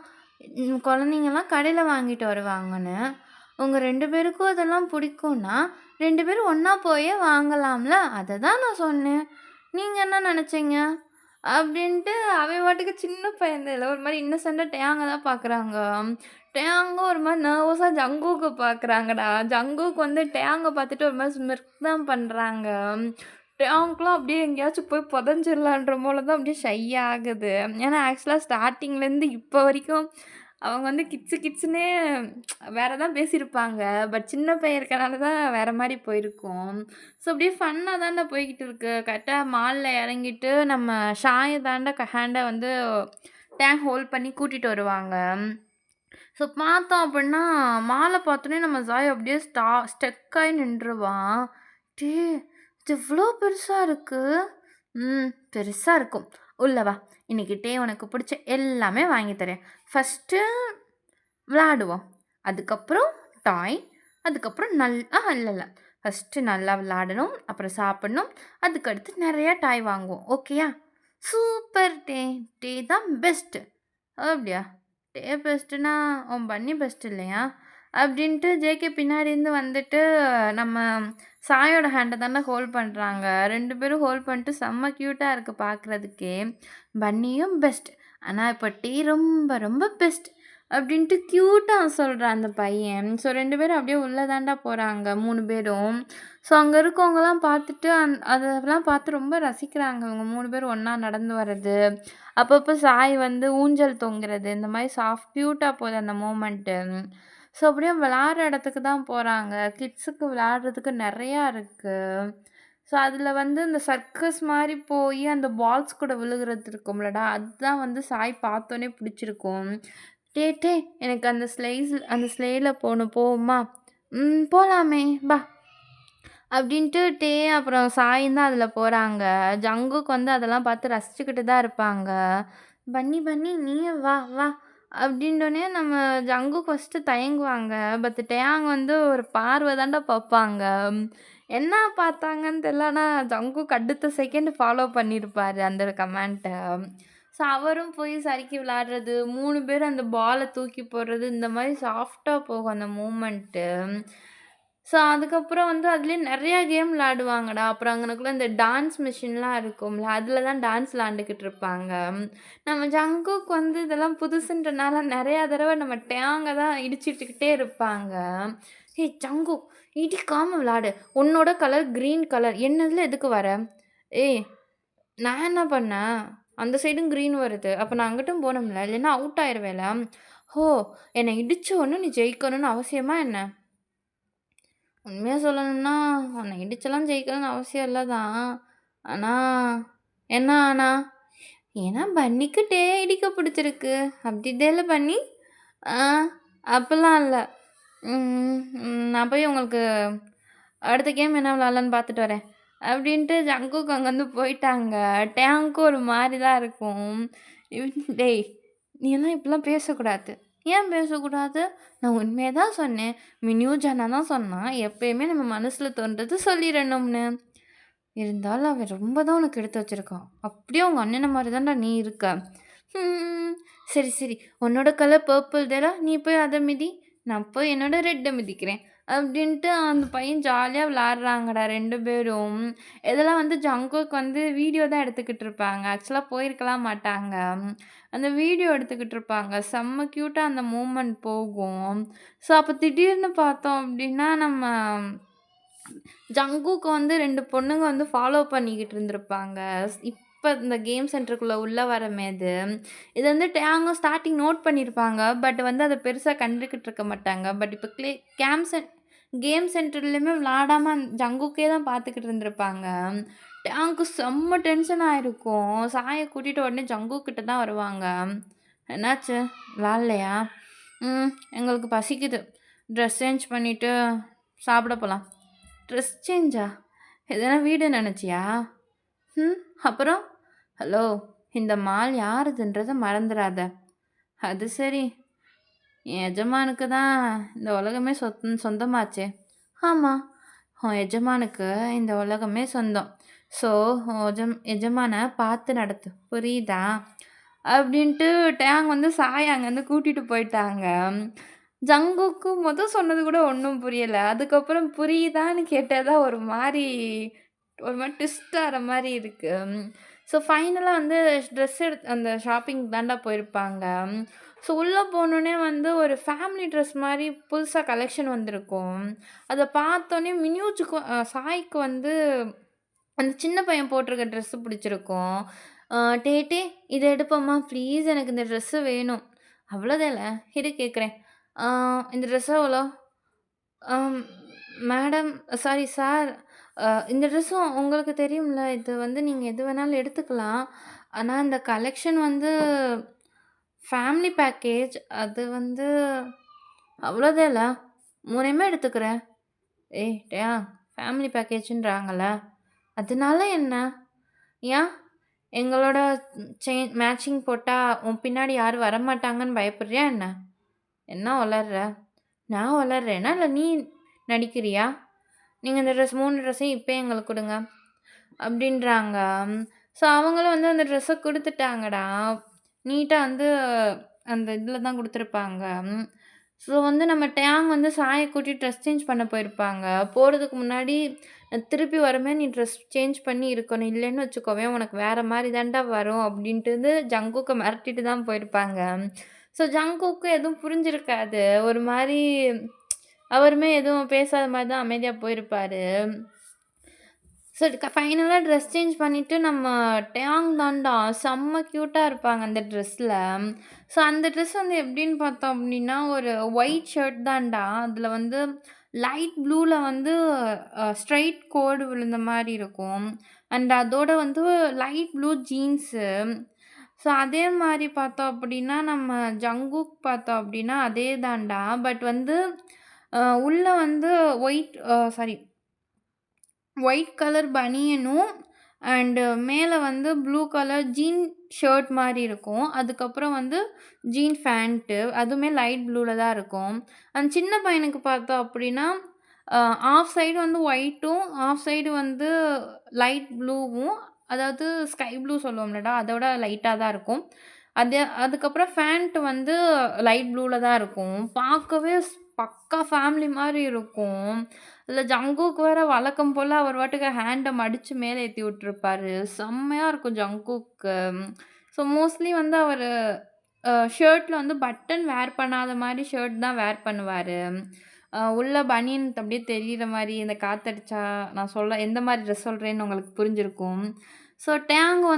குழந்தைங்கலாம் கடையில வாங்கிட்டு வருவாங்கன்னு. உங்க 2 பேருக்கும் இதெல்லாம் பிடிக்கும்னா, 2 பேரும் ஒண்ணா போயே வாங்கலாம்ல? அத தான் நான் சொன்னேன். நீங்க என்ன நெனச்சீங்க? அப்படின்ட்டு அவன் பாட்டுக்கு சின்ன பையன் தான் ஒரு மாரி இன்னசென்ட்டா டேயாங்க தான் பார்க்குறாங்க. டேயாங்கும் ஒரு மாரி நர்வஸா ஜங்குக்க பார்க்குறாங்கடா. ஜங்குக் வந்து டேயாங்க பார்த்துட்டு ஒரு மாரி ஸ்மிர்க் தான் பண்றாங்க. டேயாங்க்குலாம் அப்படியே எங்கேயாச்சும் போய் புதைஞ்சிடலான்ற போல தான் அப்படியே ஷை ஆகுது. ஏன்னா ஆக்சுவலா ஸ்டார்ட்டிங்லேருந்து இப்போ வரைக்கும் அவங்க வந்து கிட்ஸுன்னே வேற தான் பேசியிருப்பாங்க. பட் சின்ன பையன் இருக்கனால தான் வேற மாரி போயிருக்கும். ஸோ அப்படியே ஃபன்னா தான்டா போய்க்கிட்டு இருக்கு. கரெக்ட்டா மால்ல இறங்கிட்டு நம்ம ஷாய தான்டா ஹேண்ட வந்து டேங்க் ஹோல்ட் பண்ணி கூட்டிட்டு வருவாங்க. ஸோ பார்த்தோம் அப்படின்னா, மால பார்த்தோனே நம்ம ஜாய் அப்படியே ஸ்டக் ஆயி நின்றுவான். டேய்! இது இவ்ளோ பெருசா இருக்கு. பெருசா இருக்கும். உள்ள வா. இன்னைக்கு டே உனக்கு பிடிச்ச எல்லாமே வாங்கி தரேன். ஃபர்ஸ்ட்டு விளையாடுவோம். அதுக்கப்புறம் டாய். அதுக்கப்புறம் இல்ல. ஃபர்ஸ்ட்டு நல்லா விளையாடணும். அப்புறம் சாப்பிடணும். அதுக்கடுத்து நெறையா டாய் வாங்குவோம். ஓகேயா? சூப்பர் டே! டே தான் பெஸ்ட்டு. அப்படியா? டே பெஸ்ட்டுன்னா, உன் பன்னி பெஸ்ட் இல்லையா? அப்படின்ட்டு ஜேகே பின்னாடி இருந்து வந்துட்டு நம்ம சாயோட ஹேண்ட தானே ஹோல்ட் பண்றாங்க. 2 பேரும் ஹோல்ட் பண்ணிட்டு செம்ம கியூட்டா இருக்கு பார்க்குறதுக்கே. பன்னியும் பெஸ்ட். ஆனா இப்ப டீ ரொம்ப ரொம்ப பெஸ்ட் அப்படின்ட்டு கியூட்டா சொல்றான் அந்த பையன். ஸோ 2 பேரும் அப்படியே உள்ள தான்டா போறாங்க 3 பேரும். ஸோ அங்க இருக்கவங்கலாம் பார்த்துட்டு அதெல்லாம் பார்த்து ரொம்ப ரசிக்கிறாங்க. இவங்க 3 பேரும் ஒண்ணா நடந்து வர்றது. அப்பப்போ சாய் வந்து ஊஞ்சல் தொங்குறது. இந்த மாரி கியூட்டா போகுது அந்த மூமெண்ட்டு. ஸோ அப்படியே விளையாடுற இடத்துக்கு தான் போறாங்க. கிட்ஸுக்கு விளையாடுறதுக்கு நெறையா இருக்கு. ஸோ அதில வந்து இந்த சர்க்கஸ் மாரி போயி அந்த பால்ஸ் கூட விழுகுறது இருக்கும்லடா, அதுதான் வந்து சாய் பார்த்தோனே பிடிச்சிருக்கும். "டேய் டேய் எனக்கு அந்த ஸ்லேல போணும் போவோமா?" "ம் போலாமே வா." அப்படின்ட்டு அப்புறம் சாயும் தான் அதில போறாங்க. ஜங்குக் வந்து அதெல்லாம் பார்த்து ரசிச்சுக்கிட்டு தான் இருப்பாங்க. "பன்னி பன்னி நீயும் வா வா." அப்படின்னோனே நம்ம ஜங்குக் ஃபர்ஸ்ட்டு தயங்குவாங்க. பட் டேயாங் வந்து ஒரு பார்வை தான்டா பார்ப்பாங்க. என்ன பார்த்தாங்கன்னு தெரியல. ஆனா ஜங்குக் அடுத்த செகண்ட் ஃபாலோ பண்ணியிருப்பாரு அந்த கமாண்ட்ட. ஸோ அவரும் போய் சறுக்கி விளையாடுறது, 3 பேரும் அந்த பால தூக்கி போடுறது, இந்த மாரி சாஃப்ட்டா போகும் அந்த மூமெண்ட்டு. ஸோ அதுக்கப்புறம் வந்து அதிலயே நெறையா கேம் விளையாடுவாங்கடா. அப்புறம் அங்கனக்குள்ள இந்த டான்ஸ் மிஷின்லாம் இருக்கும்ல, அதில தான் டான்ஸ் விளையாண்டுக்கிட்டு இருப்பாங்க. நம்ம ஜங்குக் வந்து இதெல்லாம் புதுசுன்றனால நெறையா தடவ நம்ம டேங்க தான் இடிச்சுட்டுக்கிட்டே இருப்பாங்க. "ஏய் ஜங்குக் இடிக்காம விளையாடு. உன்னோட கலர் கிரீன் கலர். என்னதுல எதுக்கு வர?" "ஏய் நான் என்ன பண்ணேன்? அந்த சைடும் கிரீன் வருது. அப்ப நான் அங்கிட்டும் போணும்ல. இல்லைன்னா அவுட் ஆயிருவேன்ல." "ஓ! என்ன இடிச்ச உடனே நீ ஜெயிக்கணும்னு அவசியமா என்ன?" உண்மையா சொல்லணும்னா, உன்ன இடிச்செல்லாம் ஜெயிக்கணும்னு அவசியம் இல்ல தான். ஆனா என்ன ஆனா? ஏன்னா பன்னிக்கு இடிக்க பிடிச்சிருக்கு. அப்படிதேல பன்னி? ஆ அப்பல்லாம் இல்ல. ம், நான் போய் உங்களுக்கு அடுத்த கேம் என்ன விளையாடலான்னு பார்த்துட்டு வரேன். அப்படின்ட்டு ஜங்குக் அங்கேருந்து போயிட்டாங்க. டேங்க்கும் ஒரு மாரி தான் இருக்கும். "டேய்! நீ எல்லாம் இப்படிலாம் பேசக்கூடாது." "ஏன் பேசக்கூடாது? நான் உண்மைய தான் சொன்னேன். மின்யூ ஜானா தான் சொன்னா, எப்பயுமே நம்ம மனசுல தோன்றத சொல்லிரணும்னு." இருந்தாலும் அவன் ரொம்ப தான் உனக்கு எடுத்து வச்சிருக்கான். அப்படியே உங்க அண்ணன மாரி தான்டா நீ இருக்க. ம். சரி, சரி. உன்னோட கலர் பர்பிள் தான. நீ போய் அத மிதி. நான் போய் என்னோட ரெட்ட மிதிக்கிறேன். அப்படின்ட்டு அந்த பையன் ஜாலியா விளையாடுறாங்கடா 2 பேரும். இதெல்லாம் வந்து ஜங்குக் வந்து வீடியோ தான் எடுத்துக்கிட்டு இருப்பாங்க. ஆக்சுவலா போயிருக்கலாம் மாட்டாங்க. அந்த வீடியோ எடுத்துக்கிட்டு இருப்பாங்க. செம்ம கியூட்டா அந்த மூமெண்ட் போகும். ஸோ அப்ப திடீர்னு பார்த்தோம் அப்படின்னா, நம்ம ஜங்குக்கு வந்து 2 பொண்ணுங்க வந்து ஃபாலோ பண்ணிக்கிட்டு இருந்திருப்பாங்க. இப்ப இந்த கேம் சென்டருக்குள்ள உள்ள வரமேது. இது வந்து டேங்கும் ஸ்டார்ட்டிங் நோட் பண்ணியிருப்பாங்க. பட் வந்து அத பெருசா கண்டுக்கிட்டு இருக்க மாட்டாங்க. பட் இப்ப கேம் சென்டர்லயுமே விளையாடாம ஜங்குக்கே தான் பார்த்துக்கிட்டு இருந்திருப்பாங்க. டேங்க்கு செம்ம டென்ஷன் ஆயிருக்கும். சாய கூட்டிட்டு உடனே ஜங்குக் கிட்ட தான் வருவாங்க. "என்னாச்சு? விளையாடலையா?" "ம். எங்களுக்கு பசிக்குது. ட்ரெஸ் சேஞ்ச் பண்ணிட்டு சாப்பிட போலாம்." ட்ரெஸ் சேஞ்சா? எதனா வீடு நெனச்சியா? ம். அப்புறம்? ஹலோ! இந்த மால் யாருதுன்றத மறந்துறாத. அது சரி. என் எஜமானுக்கு தான் இந்த உலகமே சொந்தமாச்சே. ஆமா. உன் எஜமானுக்கு இந்த உலகமே சொந்தம். ஸோ, உன் எஜமான பார்த்து நடத்து. புரியுதா? அப்படின்ட்டு டேங் வந்து சாய அங்கேருந்து கூட்டிட்டு போயிட்டாங்க. ஜங்குக்கு சொன்னது கூட ஒண்ணும் புரியல. அதுக்கப்புறம் புரியுதான்னு கேட்டா தான் ஒரு மாரி ட்விஸ்ட் ஆற மாரி இருக்கு. ஸோ ஃபைனலா வந்து ட்ரெஸ் அந்த ஷாப்பிங் தான்டா போயிருப்பாங்க. ஸோ உள்ள போனோனே வந்து ஒரு ஃபேமிலி ட்ரெஸ் மாரி புதுசா கலெக்ஷன் வந்திருக்கும். அத பார்த்தோனே சாய்க்கு வந்து அந்த சின்ன பையன் போட்டிருக்க ட்ரெஸ்ஸு பிடிச்சிருக்கும். "டேய் டேய் இத எடுப்போமா ப்ளீஸ் எனக்கு இந்த ட்ரெஸ்ஸு வேணும்." "அவ்வளோதான இரு கேட்குறேன்." இந்த ட்ரெஸ் எவ்வளோ?" "அம் மேடம் சாரி சார் இந்த ட்ரெஸ்ஸும் உங்களுக்கு தெரியும்ல, இது வந்து நீங்க எது வேணாலும் எடுத்துக்கலாம். ஆனா இந்த கலெக்ஷன் வந்து ஃபேமிலி பேக்கேஜ் அது வந்து அவ்வளோதான்ல 3யுமே எடுத்துக்கிறேன்." "ஏய் டேயா ஃபேமிலி பேக்கேஜுன்றாங்கல்ல, அதனால என்ன? ஏன் எங்களோட மேட்சிங் போட்டா உன் பின்னாடி யாரும் வரமாட்டாங்கன்னு பயப்படுறியா என்ன? என்ன ஒளர்ற?" "நான் ஒளர்றேனா? இல்ல நீ நடிக்கிறியா? நீங்க இந்த 3 ட்ரெஸ்ஸையும் இப்பயே எங்களுக்கு குடுங்க." அப்படின்றாங்க. ஸோ அவங்களும் வந்து அந்த ட்ரெஸ்ஸ குடுத்துட்டாங்கடா. நீட்டா வந்து அந்த இதில தான் குடுத்துருப்பாங்க. ஸோ வந்து நம்ம டேங் வந்து சாய கூட்டிட்டு ட்ரெஸ் சேஞ்ச் பண்ண போயிருப்பாங்க. போறதுக்கு முன்னாடி திருப்பி வரும்போது நீ ட்ரெஸ் சேஞ்ச் பண்ணி இருக்கணும். இல்லன்னு வச்சுக்கோவேன் உனக்கு வேற மாரி தான்டா வரும் அப்டின்ட்டு வந்து ஜங்குக்க மிரட்டிட்டு தான் போயிருப்பாங்க. ஸோ ஜங்குக்கு எதுவும் புரிஞ்சிருக்காது. ஒரு மாரி அவருமே எதுவும் பேசாத மாரி தான் அமைதியா போயிருப்பாரு. ஸோ ஃபைனலா ட்ரெஸ் சேஞ்ச் பண்ணிட்டு நம்ம டேங் தான்டா செம்ம கியூட்டா இருப்பாங்க அந்த ட்ரெஸ்ல. ஸோ அந்த ட்ரெஸ் வந்து எப்படின்னு பார்த்தோம் அப்படின்னா, ஒரு ஒயிட் ஷர்ட் தான்டா. அதில வந்து லைட் ப்ளூல வந்து ஸ்ட்ரெய்ட் கோடு விழுந்த மாரி இருக்கும். அண்ட் அதோட வந்து லைட் ப்ளூ ஜீன்ஸு. ஸோ அதே மாரி பார்த்தோம் அப்படின்னா, நம்ம ஜங்குக் பார்த்தோம் அப்படின்னா அதே தான்டா. பட் வந்து உள்ள வந்து ஒயிட் சாரி ஒயிட் கலர் பனியனும் அண்டு மேல வந்து ப்ளூ கலர் ஜீன் ஷர்ட் மாரி இருக்கும். அதுக்கப்புறம் வந்து ஜீன் ஃபேண்ட்டு. அதுவுமே லைட் ப்ளூல தான் இருக்கும். அந்த சின்ன பையனுக்கு பார்த்தோம் அப்படின்னா, ஹாஃப் சைடு வந்து ஒயிட்டும், ஹாஃப் சைடு வந்து லைட் ப்ளூவும், அதாவது ஸ்கை ப்ளூ சொல்லுவோம்லடா, அதோட லைட்டா தான் இருக்கும். அதுக்கப்புறம் ஃபேண்ட் வந்து லைட் ப்ளூல தான் இருக்கும். பார்க்கவே பக்கா ஃபேமிலி மாரி இருக்கும். இதுல ஜங்குக் வேற வழக்கம் போல அவர் பாட்டுக்கு ஹேண்ட மடிச்சு மேல ஏத்தி விட்டுருப்பாரு. செம்மையா இருக்கும் ஜங்குக்கு. ஸோ மோஸ்ட்லி வந்து அவரு ஷர்ட்ல வந்து பட்டன் வேர் பண்ணாத மாரி ஷர்ட் தான் வேர் பண்ணுவாரு. உள்ள பனியன் அப்படியே தெரியிற மாரி இந்த காத்தடிச்சா நான் சொல்ல எந்த மாரி ட்ரெஸ் சொல்றேன்னு உங்களுக்கு புரிஞ்சிருக்கும். ஸோ டேங்க்கும்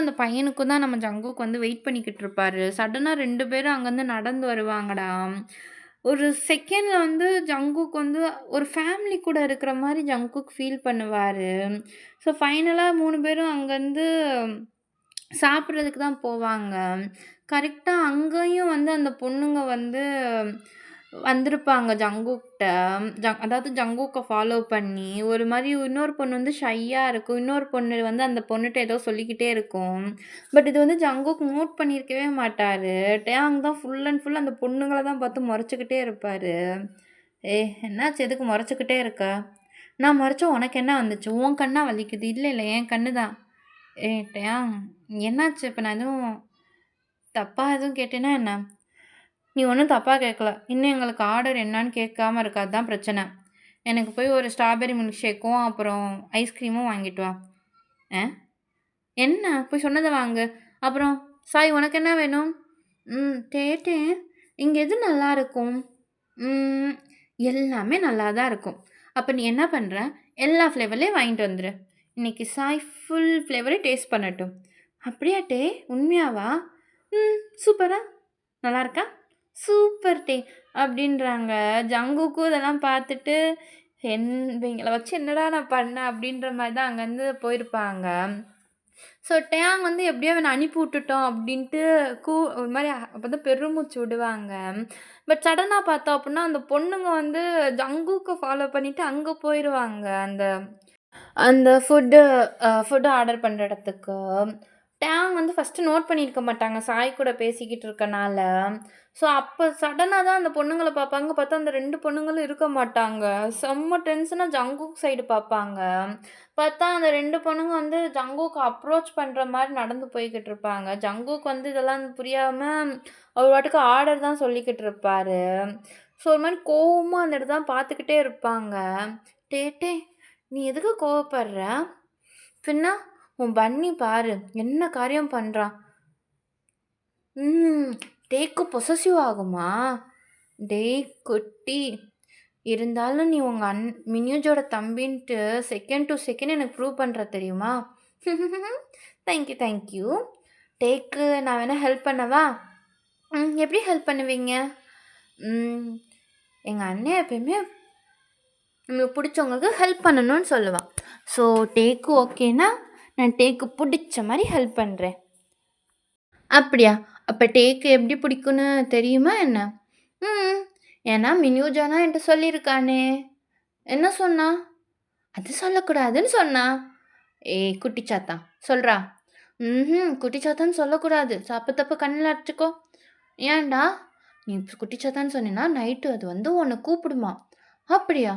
அந்த பையனுக்கும் தான் நம்ம ஜங்குக் வந்து வெயிட் பண்ணிக்கிட்டு இருப்பாரு. சடனா 2 பேரும் அங்கருந்து நடந்து வருவாங்கடா. ஒரு செகண்ட்ல வந்து ஜங்குக் வந்து ஒரு ஃபேமிலி கூட இருக்கிற மாரி ஜங்குக் ஃபீல் பண்ணுவாரு. ஸோ ஃபைனலா 3 பேரும் அங்கருந்து சாப்பிடுறதுக்கு தான் போவாங்க. கரெக்ட்டா அங்கேயும் வந்து அந்த பொண்ணுங்க வந்து வந்திருப்பாங்க ஜங்குக்கிட்ட. அதாவது ஜங்குக்க ஃபாலோ பண்ணி, ஒரு மாரி இன்னொரு பொண்ணு வந்து ஷையா இருக்கும். இன்னொரு பொண்ணு வந்து அந்த பொண்ணுட்ட ஏதோ சொல்லிக்கிட்டே இருக்கும். பட் இது வந்து ஜங்குக் நோட் பண்ணியிருக்கவே மாட்டாரு. டேங் தான் ஃபுல் அண்ட் ஃபுல் அந்த பொண்ணுங்கள தான் பார்த்து மொறச்சுக்கிட்டே இருப்பாரு. "ஏய் என்னாச்சு? எதுக்கு மொறச்சுக்கிட்டே இருக்க? நான் மொறச்சா உனக்கு என்ன வந்துச்சு? உன் கண்ணா வலிக்குது?" "இல்ல, இல்ல என் கண்ணு தான்." "ஏய் டேங் என்னாச்சு? இப்ப நான் எதுவும் தப்பா எதுவும் கேட்டேனா என்ன?" "நீ ஒண்ணும் தப்பா கேட்கல. இன்னும் எங்களுக்கு ஆர்டர் என்னான்னு கேட்காம இருக்க. அதான் பிரச்சனை. எனக்கு போய் ஒரு ஸ்ட்ராபெர்ரி மில்க் ஷேக்கும், அப்புறம் ஐஸ்கிரீமும் வாங்கிட்டு வா." "ஆ? என்ன? போய் சொன்னத வாங்கு. அப்புறம் சாய் உனக்கு என்ன வேணும்?" கேட்டேன். இங்க எது நல்லாருக்கும்?" "ம் எல்லாமே நல்லா தான் இருக்கும்." "அப்ப நீ என்ன பண்ற? எல்லா ஃப்ளேவர்லயும் வாங்கிட்டு வந்துரு. இன்னைக்கு சாய் ஃபுல் ஃப்ளேவரையும் டேஸ்ட் பண்ணட்டும்." "அப்படியா டே? உண்மையாவா? சூப்பரா. நல்லாருக்கா?" "சூப்பர் டே" அப்படின்றாங்க. ஜங்குக்கும் இதெல்லாம் பார்த்துட்டு, இவைங்கள வச்சு என்னடா நான் பண்ணேன் அப்படின்ற மாரி தான் அங்கருந்து போயிருப்பாங்க. ஸோ டேங் வந்து எப்படியோ இவன அனுப்பி விட்டுட்டோம் அப்படின்ட்டு ஒரு மாரி அப்பதான் பெருமூச்சு விடுவாங்க. பட் சடனா பார்த்தோம் அப்படின்னா, அந்த பொண்ணுங்க வந்து ஜங்குக்க ஃபாலோ பண்ணிட்டு அங்க போயிருவாங்க. அந்த அந்த ஃபுட் ஆர்டர் பண்ற இடத்துக்கு. டேங் வந்து ஃபர்ஸ்ட்டு நோட் பண்ணியிருக்க மாட்டாங்க. சாய் கூட பேசிக்கிட்டு இருக்கனால. ஸோ, அப்ப சடனா தான் அந்த பொண்ணுங்கள பார்ப்பாங்க. பார்த்தா அந்த 2 பொண்ணுங்களும் இருக்க மாட்டாங்க. செம்ம டென்ஷனா ஜங்குக் சைடு பார்ப்பாங்க. பார்த்தா அந்த 2 பொண்ணுங்க வந்து ஜங்குக்க அப்ரோச் பண்ற மாரி நடந்து போய்க்கிட்டு இருப்பாங்க. ஜங்குக் வந்து இதெல்லாம் புரியாம அவர் பாட்டுக்கு ஆர்டர் தான் சொல்லிக்கிட்டு இருப்பாரு. ஸோ, ஒரு மாரி கோவமா அந்த இடத்த தான் பார்த்துக்கிட்டே இருப்பாங்க. "டேய் நீ எதுக்கு கோவப்படுற? பின்ன உன் பன்னி பாரு என்ன காரியம் பண்றான்." ம். டேக்கு பொசசிவ் ஆகுமா? டேய் குட்டி, இருந்தாலும் நீ உங்க மின்யூஜோட தம்பின்ட்டு செகண்ட் டூ செகண்ட் எனக்கு ப்ரூவ் பண்ற தெரியுமா? Thank you, thank you. டேக்கு நான் வேணா ஹெல்ப் பண்ணவா? எப்படி ஹெல்ப் பண்ணுவீங்க? ம். எங்க அண்ணன் எப்பயுமே நம்மளுக்கு புடிச்சவங்களுக்கு ஹெல்ப் பண்ணணும்னு சொல்லுவான். ஸோ டேக்கு ஓகேன்னா, நான் டேக்கு புடிச்ச மாரி ஹெல்ப் பண்றேன். அப்படியா? அப்ப டேக்கு எப்படி பிடிக்கும்னு தெரியுமா என்ன? ம். ஏன்னா மின்யூஜா தான் என்ட்ட சொல்லியிருக்கானே. என்ன சொன்னா? அது சொல்லக்கூடாதுன்னு சொன்னா. ஏய் குட்டி சாத்தான் சொல்றா. குட்டி சாத்தான்னு சொல்லக்கூடாது. தப்பு தப்பு கண்ணுல அடிச்சுக்கோ. ஏன்டா? நீ குட்டி சாத்தான்னு சொன்னேன்னா, நைட்டு அது வந்து உன்ன கூப்பிடுமாம். அப்படியா?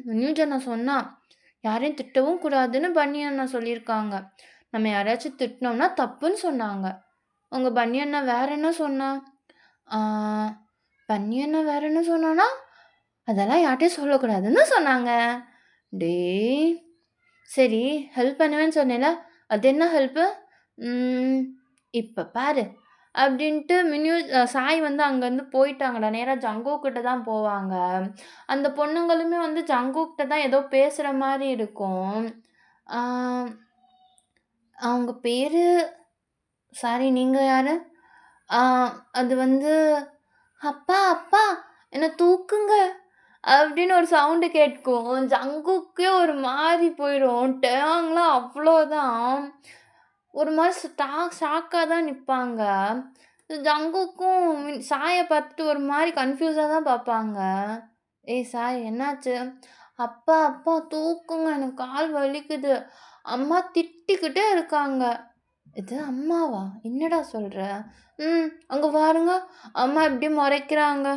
மின்யூஜ் அண்ணா சொன்னா. யாரையும் திட்டவும் கூடாதுன்னு பன்னி அண்ணா சொல்லியிருக்காங்க. நம்ம யாரையாச்சும் திட்டுனோம்னா தப்புன்னு சொன்னாங்க. உங்க பன்னி அண்ணா வேற என்ன சொன்னா? ஆ பன்னி அண்ணன் வேற என்ன சொன்னானா? அதெல்லாம் யார்ட்டயும் சொல்லக்கூடாதுன்னு சொன்னாங்க. டேய்! சரி ஹெல்ப் பண்ணுவேன்னு சொன்னேல்ல, அது என்ன ஹெல்ப்பு? ம் இப்ப பாரு. அப்டின்ட்டு சாய் வந்து அங்கருந்து போயிட்டாங்கடா. நேரா ஜங்கூக் கிட்ட தான் போவாங்க. அந்த பொண்ணுங்களுமே வந்து ஜங்கூக்கிட்ட தான் ஏதோ பேசுற மாரி இருக்கும். ஆ அவங்க பேரு சாரி நீங்க யாரு? ஆ அது வந்து "அப்பா, அப்பா என்ன தூக்குங்க" அப்படின்னு ஒரு சவுண்ட் கேட்கும். ஜங்குக்கே ஒரு மாரி போயிரும். டேங்லாம் அவ்வளோதான். ஒரு மாரி ஷாக்கா தான் நிப்பாங்க. ஜங்குக்கும் சாய பார்த்துட்டு ஒரு மாரி கன்ஃப்யூஸா தான் பார்ப்பாங்க. "ஏய் சாய் என்னாச்சு?" "அப்பா, அப்பா தூக்குங்க எனக்கு கால் வலிக்குது." அம்மா திட்டிக்கிட்டே இருக்காங்க. "இது அம்மாவா? என்னடா சொல்ற?" அங்க பாருங்க அம்மா எப்படி மொறைக்கிறாங்க."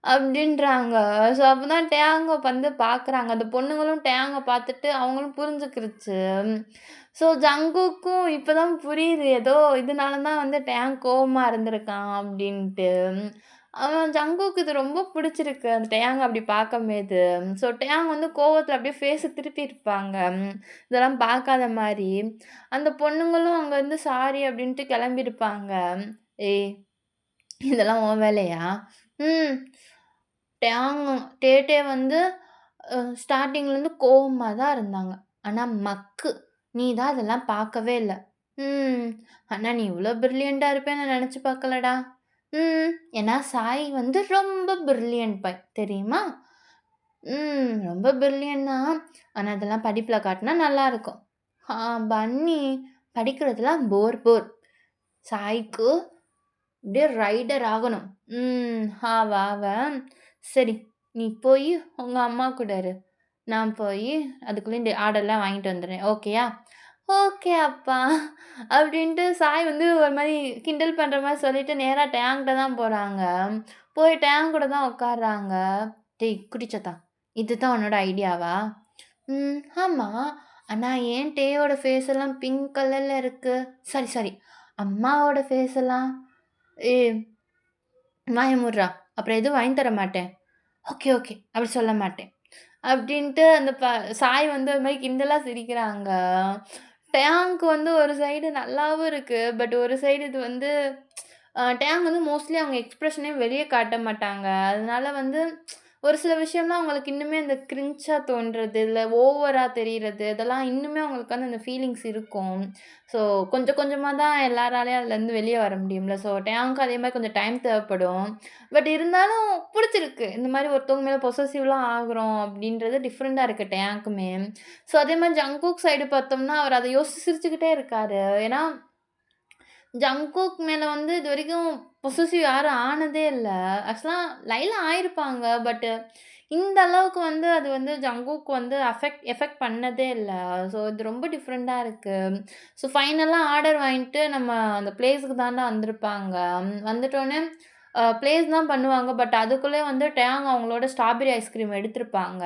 அப்படின்றாங்க. ஸோ அப்பதான் டேங்க வந்து பார்க்குறாங்க. அந்த பொண்ணுங்களும் டேங்க பார்த்துட்டு அவங்களும் புரிஞ்சுக்கிருச்சு. ஸோ ஜங்குக்கும் இப்பதான் புரியுது. ஏதோ இதனால தான் வந்து டேங் கோவமா இருந்திருக்கான் அப்படின்ட்டு. ஜங்குக்கு இது ரொம்ப பிடிச்சிருக்கு. அந்த டேங்க அப்படி பார்க்கும்போது. ஸோ டேங் வந்து கோவத்துல அப்படியே ஃபேஸ திருப்பியிருப்பாங்க. இதெல்லாம் பார்க்காத மாரி. அந்த பொண்ணுங்களும் அங்க வந்து சாரி அப்படின்ட்டு கிளம்பியிருப்பாங்க. "ஏய் இதெல்லாம் உன் வேலையா?" ம். டேங் டேட்டே வந்து ஸ்டார்ட்டிங்லேருந்து கோவமா தான் இருந்தாங்க. ஆனா மக்கு, நீ தான் அதெல்லாம் பார்க்கவே இல்ல. ம். ஆனா நீ இவ்ளோ பிரில்லியன்ட்டா இருப்பேன்னு நான் நெனச்சு பார்க்கலடா. ஏன்னா சாய் வந்து ரொம்ப பிரில்லியன்ட் பாய் தெரியுமா? ரொம்ப பிரில்லியன்ட் தான். ஆனா அதெல்லாம் படிப்புல காட்டுனா நல்லாருக்கும். ஆ பன்னி படிக்கிறதுலாம் போர் போர். சாய்க்கு அப்படியே ரைடர் ஆகணும். அவ அவ சரி நீ போயி உங்க அம்மா கூட இரு. நான் போயி அதுக்குள்ள இந்த ஆர்டர்லாம் வாங்கிட்டு வந்துடுறேன். ஓகேயா? ஓகே அப்பா. அப்படின்ட்டு சாய் வந்து ஒரு மாரி கிண்டல் பண்ற மாரி சொல்லிட்டு நேரா டேங்க்ட்ட தான் போறாங்க. போய் டேங்க் கூட தான் உட்கார்றாங்க. "டேய் குட்டி சத்தா, இதுதான் உன்னோட ஐடியாவா?" ஆமா. ஆனா ஏன் டேயோட ஃபேஸ் எல்லாம் பிங்க் கலர்ல இருக்கு?" "Sorry, sorry. அம்மாவோட ஃபேஸ் எல்லாம்" "ஏய் வாய மூட்றா! அப்புறம் எதுவும் வாங்கி தர மாட்டேன்." "Okay, okay. அப்படி சொல்ல மாட்டேன்." அப்படின்ட்டு அந்த சாய் வந்து ஒரு மாரி கிண்டலா சிரிக்கிறாங்க. டேங்க் வந்து ஒரு சைடு நல்லாவும் இருக்கு. பட் ஒரு சைடு இது வந்து டேங்க் வந்து மோஸ்ட்லி அவங்க எக்ஸ்பிரஷனே வெளிய காட்ட மாட்டாங்க. அதனால வந்து ஒரு சில விஷயம்லாம் அவங்களுக்கு இன்னுமே அந்த கிரின்ஞ்சா தோன்றது, இல்ல ஓவரா தெரியறது, இதெல்லாம் இன்னுமே அவங்களுக்கு வந்து அந்த ஃபீலிங்ஸ் இருக்கும். ஸோ கொஞ்சம் கொஞ்சமா தான் எல்லாராலயும் அதுலருந்து வெளிய வர முடியும்ல. ஸோ டேங்க்கு அதே மாரி கொஞ்சம் டைம் தேவைப்படும். பட் இருந்தாலும் புடிச்சிருக்கு. இந்த மாரி ஒருத்தவங்க மேல பொசசிவ்லாம் ஆகுறோம் அப்படின்றது டிஃப்ரெண்ட்டா இருக்கு டேங்க்குமே. ஸோ அதே மாரி ஜங்க்கூக் சைடு பார்த்தோம்னா, அவர் அத யோசிச்சு சிரிச்சுக்கிட்டே இருக்காரு. ஏன்னா, ஜங்க்கூக் மேல வந்து இதுவரைக்கும் பொசசிவ் யாரும் ஆனதே இல்ல. ஆக்சுவலா லைலா ஆயிருப்பாங்க. பட் இந்த அளவுக்கு வந்து அது வந்து ஜங்கூக் வந்து எஃபெக்ட் பண்ணதே இல்ல. ஸோ இது ரொம்ப டிஃப்ரெண்ட்டா இருக்கு. ஸோ ஃபைனலா ஆர்டர் வாங்கிட்டு நம்ம அந்த பிளேஸ்க்கு தான்டா வந்திருப்பாங்க. வந்துட்டோனே பிளேஸ் தான் பண்ணுவாங்க. பட் அதுக்குள்ளே வந்து டேங் அவங்களோட ஸ்ட்ராபெர்ரி ஐஸ்கிரீம் எடுத்திருப்பாங்க.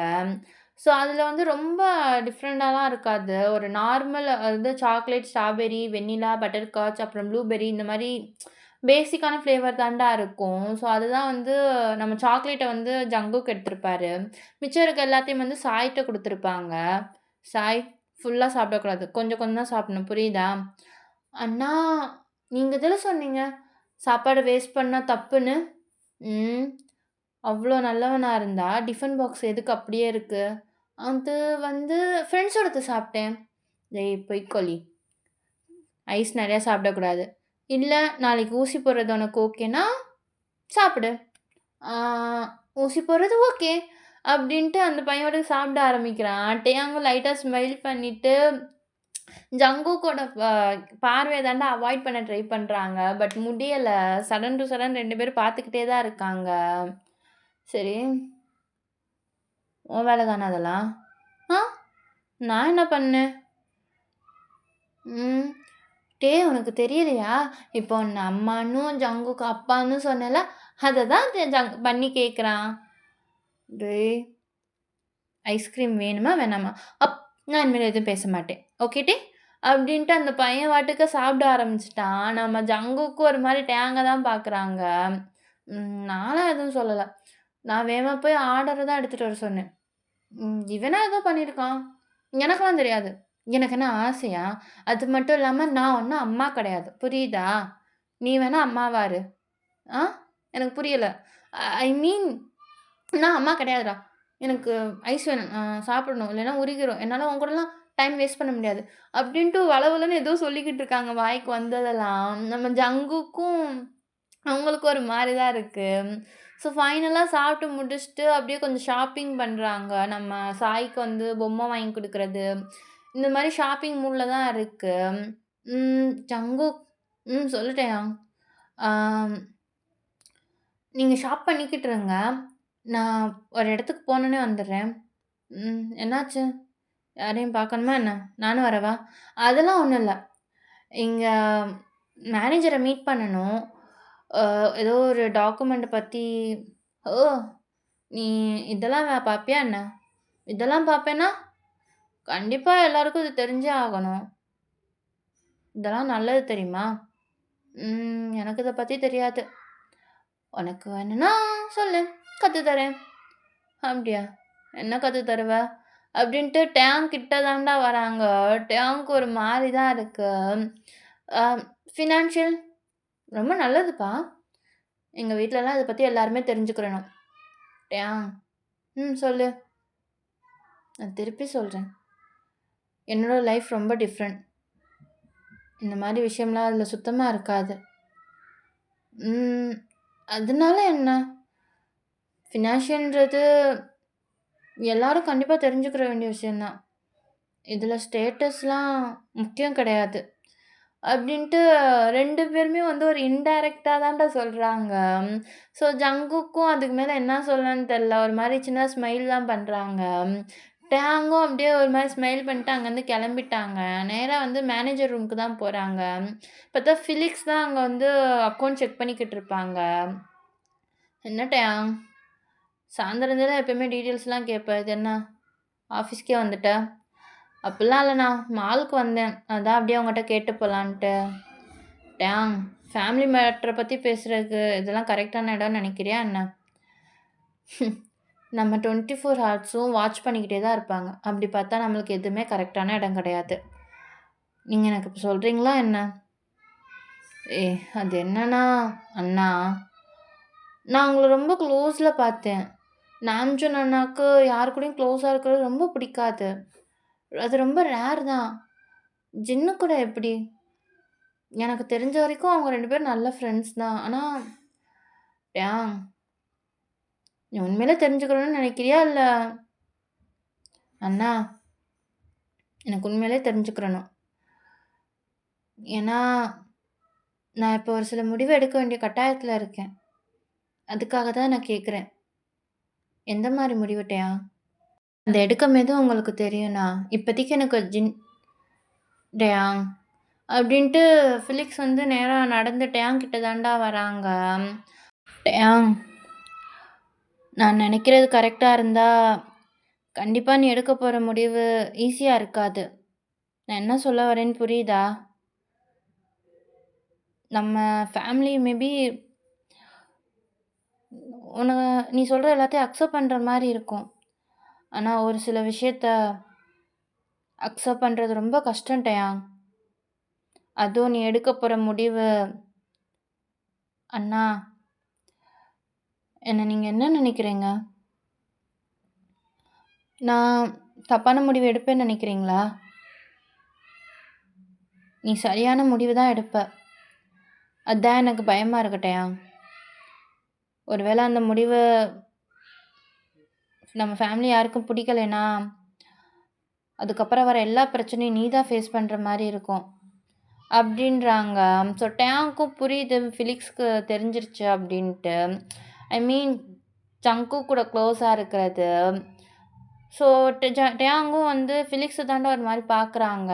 ஸோ அதில வந்து ரொம்ப டிஃப்ரெண்ட்டாலாம் இருக்காது. ஒரு நார்மல் அது சாக்லேட், ஸ்ட்ராபெர்ரி, வெண்ணிலா, பட்டர்ஸ்காட்ச் அப்புறம் ப்ளூபெர்ரி இந்த மாரி பேசிக்கான ஃப்ளேவர் தான்டா இருக்கும். ஸோ அதுதான் வந்து நம்ம சாக்லேட்ட வந்து ஜங்குக் எடுத்திருப்பாரு. மிச்சம் இருக்க எல்லாத்தையும் வந்து சாய்ட்ட குடுத்துருப்பாங்க. சாய் ஃபுல்லா சாப்பிடக்கூடாது. கொஞ்சம் கொஞ்சம் தான் சாப்பிடணும். புரியுதா? அண்ணா, நீங்க தானே சொன்னீங்க, சாப்பாட வேஸ்ட் பண்ணா தப்புன்னு. ம். அவ்ளோ நல்லவனா இருந்தா, டிஃபன் பாக்ஸ் எதுக்கு அப்படியே இருக்கு? அது வந்து ஃப்ரெண்ட்ஸோடது சாப்பிட்டேன். டேய் பொய்க்கோழி. ஐஸ் நெறையா சாப்பிடக்கூடாது. இல்ல நாளைக்கு ஊசி போடுறது உனக்கு ஓகேன்னா, சாப்பிடு. ஆ ஊசி போடுறது ஓகே. அப்டின்ட்டு அந்த பையன் பாட்டுக்கு சாப்பிட ஆரம்பிக்கிறான். டேயாங்கும் லைட்டா ஸ்மைல் பண்ணிட்டு, ஜங்குக்கோட பார்வைய தான்டா அவாய்ட் பண்ண ட்ரை பண்றாங்க. பட் முடியல. சடன் டு சடன் 2 பேரும் பார்த்துக்கிட்டே தான் இருக்காங்க. சரி, உன் வேல தான அதெல்லாம்? ஆ நான் என்ன பண்ணேன்? ம். டேய் உனக்கு தெரியலையா? இப்போ உன்ன அம்மான்னும், ஜங்குக்கு அப்பான்னு சொன்னேல்ல, அத தான் பன்னி கேட்குறான். டேய் ஐஸ்கிரீம் வேணுமா? வேணாமா? நான் இனிமேல் எதுவும் பேச மாட்டேன். ஓகே அப்டின்ட்டு அந்த பையன் பாட்டுக்கு சாப்பிட ஆரம்பிச்சுட்டான். நம்ம ஜங்குக்கு ஒரு மாரி டேங்க தான் பார்க்குறாங்க. நான்லாம் எதுவும் சொல்லல. நான் வேகமா போய் ஆர்டர தான் எடுத்துட்டு வர சொன்னேன். இவனா ஏதோ பண்ணியிருக்கான். எனக்கெல்லாம் தெரியாது. எனக்கு என்ன ஆசையா? அது மட்டும் இல்லாம நான் ஒண்ணும் அம்மா கிடையாது. புரியுதா? நீ வேணா அம்மாவா இரு. ஆ? எனக்கு புரியல. ஐ மீன் நான் அம்மா கிடையாதுடா. எனக்கு ஐஸ் வேணும். சாப்பிடணும். இல்லைன்னா உரிக்கிறோம். என்னால உன் கூடலாம் டைம் வேஸ்ட் பண்ண முடியாது. அப்டின்ட்டு வளவளன்னு ஏதோ சொல்லிக்கிட்டு இருக்காங்க வாய்க்கு வந்ததெல்லாம். நம்ம ஜங்குக்கும் அவங்களுக்கு ஒரு மாரி தான் இருக்கு. ஸோ ஃபைனலா சாப்பிட்டு முடிச்சுட்டு அப்படியே கொஞ்சம் ஷாப்பிங் பண்றாங்க. நம்ம சாய்க்கு வந்து பொம்மை வாங்கி குடுக்குறது. இந்த மாரி ஷாப்பிங் மூட்ல தான் இருக்கு. ஜங்குக் சொல்லிட்டேன்யா. ஆம். நீங்க ஷாப் பண்ணிக்கிட்டு இருங்க. நான் ஒரு இடத்துக்கு போனோனே வந்துர்றேன். என்னாச்சு? யாரையும் பார்க்கணுமா என்ன? நானும் வரவா? அதெல்லாம் ஒண்ணும் இல்ல. இங்க மேனேஜர மீட் பண்ணணும். அ ஏதோ ஒரு டாக்குமெண்ட் பத்தி ஓ! நீ இதெல்லாம் பார்ப்பியா என்ன? இதெல்லாம் பார்ப்பேன்னா, கண்டிப்பா எல்லாருக்கும் இது தெரிஞ்சே ஆகணும். இதெல்லாம் நல்லது தெரியுமா? எனக்கு இத பத்தி தெரியாது. உனக்கு வேணும்னா சொல்லு. கத்து தரேன். அப்படியா? என்ன கத்து தருவ? அப்படின்ட்டு டேங்க் கிட்ட தான்டா வராங்க. டேங்க் ஒரு மாரி தான் இருக்கு. அ ஃபினான்ஷியல் ரொம்ப நல்லதுப்பா. எங்க வீட்லலாம் இத பத்தி எல்லாருமே தெரிஞ்சுக்கிறணும். டேங் சொல்லு. நான் திருப்பி சொல்றேன். என்னோட லைஃப் ரொம்ப டிஃப்ரெண்ட். இந்த மாரி விஷயம்லாம் அதில சுத்தமா இருக்காது. ம். அதனால என்ன? ஃபினான்ஷியல்ன்றது எல்லாரும் கண்டிப்பா தெரிஞ்சுக்கிற வேண்டிய விஷயம் தான். இதில ஸ்டேட்டஸ்லாம் முக்கியம் கிடையாது. அப்படின்ட்டு 2 பேருமே வந்து ஒரு இன்டைரக்ட்டா தான்டா சொல்றாங்க. ஸோ ஜங்குக்கும் அதுக்கு மேல என்ன சொல்லன்னு தெரியல. ஒரு மாரி சின்ன ஸ்மைல் தான் பண்றாங்க. டேங்கும் அப்படியே ஒரு மாரி ஸ்மைல் பண்ணிட்டு அங்கேருந்து கிளம்பிட்டாங்க. நேரா வந்து மேனேஜர் ரூமுக்கு தான் போறாங்க. பார்த்தா ஃபிலிக்ஸ் தான் அங்க வந்து அக்கவுண்ட் செக் பண்ணிக்கிட்டு இருப்பாங்க. "என்ன டேங்? சாயந்தரம் தானே எப்பயுமே டீட்டெயில்ஸ்லாம் கேட்ப. இது என்ன ஆஃபீஸ்க்கே வந்துட்ட?" "அப்படிலாம் இல்லண்ணா. மாலுக்கு வந்தேன். அதான் அப்படியே உங்கள்ட்ட கேட்டு போலான்ட்டு." டேங்! ஃபேமிலி மேட்டர பத்தி பேசுறதுக்கு இதெல்லாம் கரெக்ட்டான இடம்னு நினைக்கிறியா என்ன? நம்ம 24 ஹார்ஸும் வாட்ச் பண்ணிக்கிட்டே தான் இருப்பாங்க. அப்படி பார்த்தா நம்மளுக்கு எதுவுமே கரெக்ட்டான இடம் கிடையாது. நீங்க எனக்கு இப்ப சொல்றீங்களா என்ன? அது என்னன்னா, அண்ணா, நான் உங்கள ரொம்ப க்ளோஸ்ல பார்த்தேன். நாம்ஜூன் அண்ணாக்கு யார் கூடயும் க்ளோஸா இருக்கிறது ரொம்ப பிடிக்காது. அது ரொம்ப ரேர் தான். ஜின்னு கூட எப்படி? எனக்கு தெரிஞ்ச வரைக்கும் அவங்க 2 பேரும் நல்ல ஃப்ரெண்ட்ஸ் தான். ஆனா, டேங்! நீ உண்மையிலே தெரிஞ்சுக்கணும்னு நினைக்கிறியா? இல்ல அண்ணா, எனக்கு உண்மையிலே தெரிஞ்சுக்கிறணும். ஏன்னா, நான் இப்போ ஒரு சில முடிவு எடுக்க வேண்டிய கட்டாயத்தில இருக்கேன். அதுக்காக தான் நான் கேட்குறேன். எந்த மாரி முடிவு டேயாங்? அந்த எடுக்கும் எதும் உங்களுக்கு தெரியும்ண்ணா. இப்போதைக்கு எனக்கு டேயாங் அப்படின்ட்டு ஃபிலிக்ஸ் வந்து நேரா நடந்து டேயாங் கிட்ட தான்டா வராங்க. டேயாங், நான் நினைக்கிறது கரெக்ட்டா இருந்தா, கண்டிப்பா நீ எடுக்க போற முடிவு ஈஸியா இருக்காது. நான் என்ன சொல்ல வரேன்னு புரியுதா? நம்ம ஃபேமிலி மேபி நீ சொல்ற எல்லாத்தையும் அக்செப்ட் பண்ற மாரி இருக்கும். ஆனா, ஒரு சில விஷயத்த அக்செப்ட் பண்றது ரொம்ப கஷ்டம் டயாங். அதுவும் நீ எடுக்க போற முடிவு அண்ணா, என்ன நீங்க என்ன நினைக்கிறீங்க? நான் தப்பான முடிவு எடுப்பேன்னு நினைக்கிறீங்களா? நீ சரியான முடிவு தான் எடுப்ப. அதான் எனக்கு பயமா இருக்கு டயாங். ஒருவேளை அந்த முடிவு நம்ம ஃபேமிலி யாருக்கும் பிடிக்கலைன்னா, அதுக்கப்புறம் வர எல்லா பிரச்சனையும் நீ தான் ஃபேஸ் பண்ற மாரி இருக்கும். அப்படின்றாங்க. ஸோ டேங்க்கும் புரியுது ஃபிலிக்ஸ்க்கு தெரிஞ்சிருச்சு அப்படின்ட்டு. ஐ மீன் சங்கு கூட க்ளோஸா இருக்கிறது. ஸோ டேயாங்கும் வந்து ஃபிலிக்ஸ தான்டா ஒரு மாரி பார்க்குறாங்க.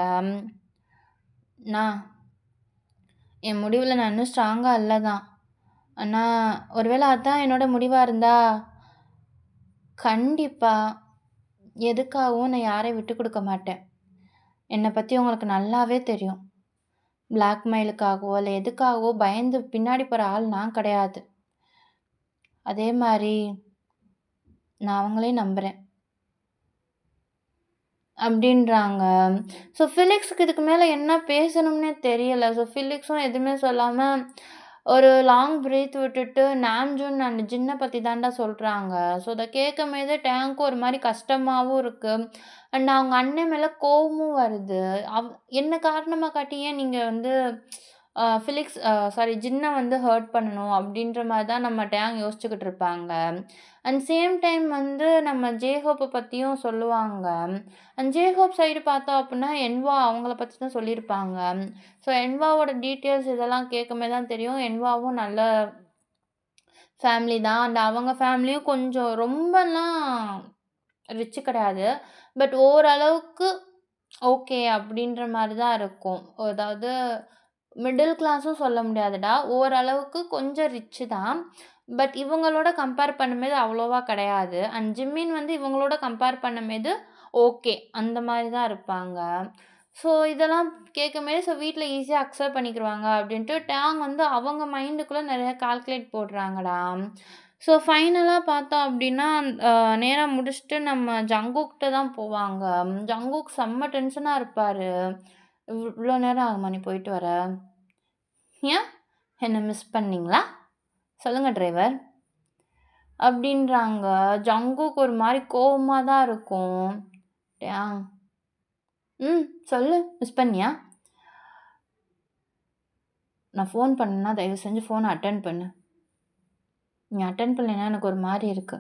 நான் என் முடிவுல நான் இன்னும் ஸ்ட்ராங்கா இல்ல தான். ஆனா, ஒருவேளை அதான் என்னோட முடிவா இருந்தா, கண்டிப்பா எதுக்காகவும் நான் யாரையும் விட்டுக் குடுக்க மாட்டேன். என்ன பத்தி உங்களுக்கு நல்லாவே தெரியும். பிளாக்மெயிலுக்காகவோ, இல்ல எதுக்காகவோ பயந்து பின்னாடி போற ஆள் நான் கிடையாது. அதே மாரி நான் அவங்களையும் நம்புறேன்." அப்படின்றாங்க. ஸோ ஃபிலிக்ஸ்‌க்கு இதுக்கு மேல என்ன பேசணும்னே தெரியல. ஸோ ஃபிலிக்ஸும் எதுவுமே சொல்லாம, ஒரு லாங் பிரீத் விட்டுட்டு, நாம்ஜூன் அண்ட் ஜின்ன பத்தி தான்டா சொல்றாங்க. ஸோ இத கேட்கும்போது டேங்க்கும் ஒரு மாரி கஷ்டமாவும் இருக்கு. அண்ட் அவங்க அண்ணன் மேல கோவமும் வருது. அவ் என்ன காரணமா காட்டி ஏன் நீங்க வந்து ஃபிலிக்ஸ் சாரி ஜின்ன வந்து ஹர்ட் பண்ணணும் அப்படின்ற மாரி தான் நம்ம டேங் யோசிச்சுக்கிட்டு இருப்பாங்க. அண்ட் சேம் டைம் வந்து நம்ம ஜேஹோப்ப பத்தியும் சொல்லுவாங்க. அண்ட் ஜேஹோப் சைடு பார்த்தோம் அப்புட்ன்னா, என்வா அவங்கள பத்தி தான் சொல்லியிருப்பாங்க. ஸோ என்வாவோட டீட்டெயில்ஸ் இதெல்லாம் கேட்கும்போது தான் தெரியும். என்வாவும் நல்ல ஃபேமிலி தான். அண்ட் அவங்க ஃபேமிலியும் கொஞ்சம் ரொம்பலாம் ரிச் கிடையாது. பட் ஓரளவுக்கு ஓகே அப்படின்ற மாரி தான் இருக்கும். அதாவது மிடில் கிளாஸும் சொல்ல முடியாதுடா. ஓரளவுக்கு கொஞ்சம் ரிச்சு தான். பட் இவங்களோட கம்பேர் பண்ணும்போது அவ்வளோவா கிடையாது. அண்ட் ஜிம்மின் வந்து இவங்களோட கம்பேர் பண்ணும்போது ஓகே. அந்த மாரி தான் இருப்பாங்க. ஸோ இதெல்லாம் கேட்கும்போது வீட்ல ஈஸியா அக்செப்ட் பண்ணிக்கிருவாங்க அப்படின்ட்டு டேங் வந்து அவங்க மைண்டுக்குள்ள நெறைய கால்குலேட் போடுறாங்கடா. ஸோ ஃபைனலா பார்த்தோம் அப்படின்னா, அ நேரா முடிச்சுட்டு நம்ம ஜங்குக்கிட்ட தான் போவாங்க. ஜங்குக் செம்ம டென்ஷனா இருப்பாரு. "இவ்ளோ நேரம் ஆகுமா நீ போயிட்டு வர? ஏன்? என்ன மிஸ் பண்ணீங்களா? சொல்லுங்க டிரைவர்." அப்படின்றாங்க. ஜங்குக்கு ஒரு மாரி கோவமா தான் இருக்கும். டேங் சொல்லு. மிஸ் பண்ணியா? நான் ஃபோன் பண்ணேன்னா, தயவு செஞ்சு ஃபோன அட்டெண்ட் பண்ணு. நீ அட்டெண்ட் பண்ணலைன்னா எனக்கு ஒரு மாரி இருக்கு.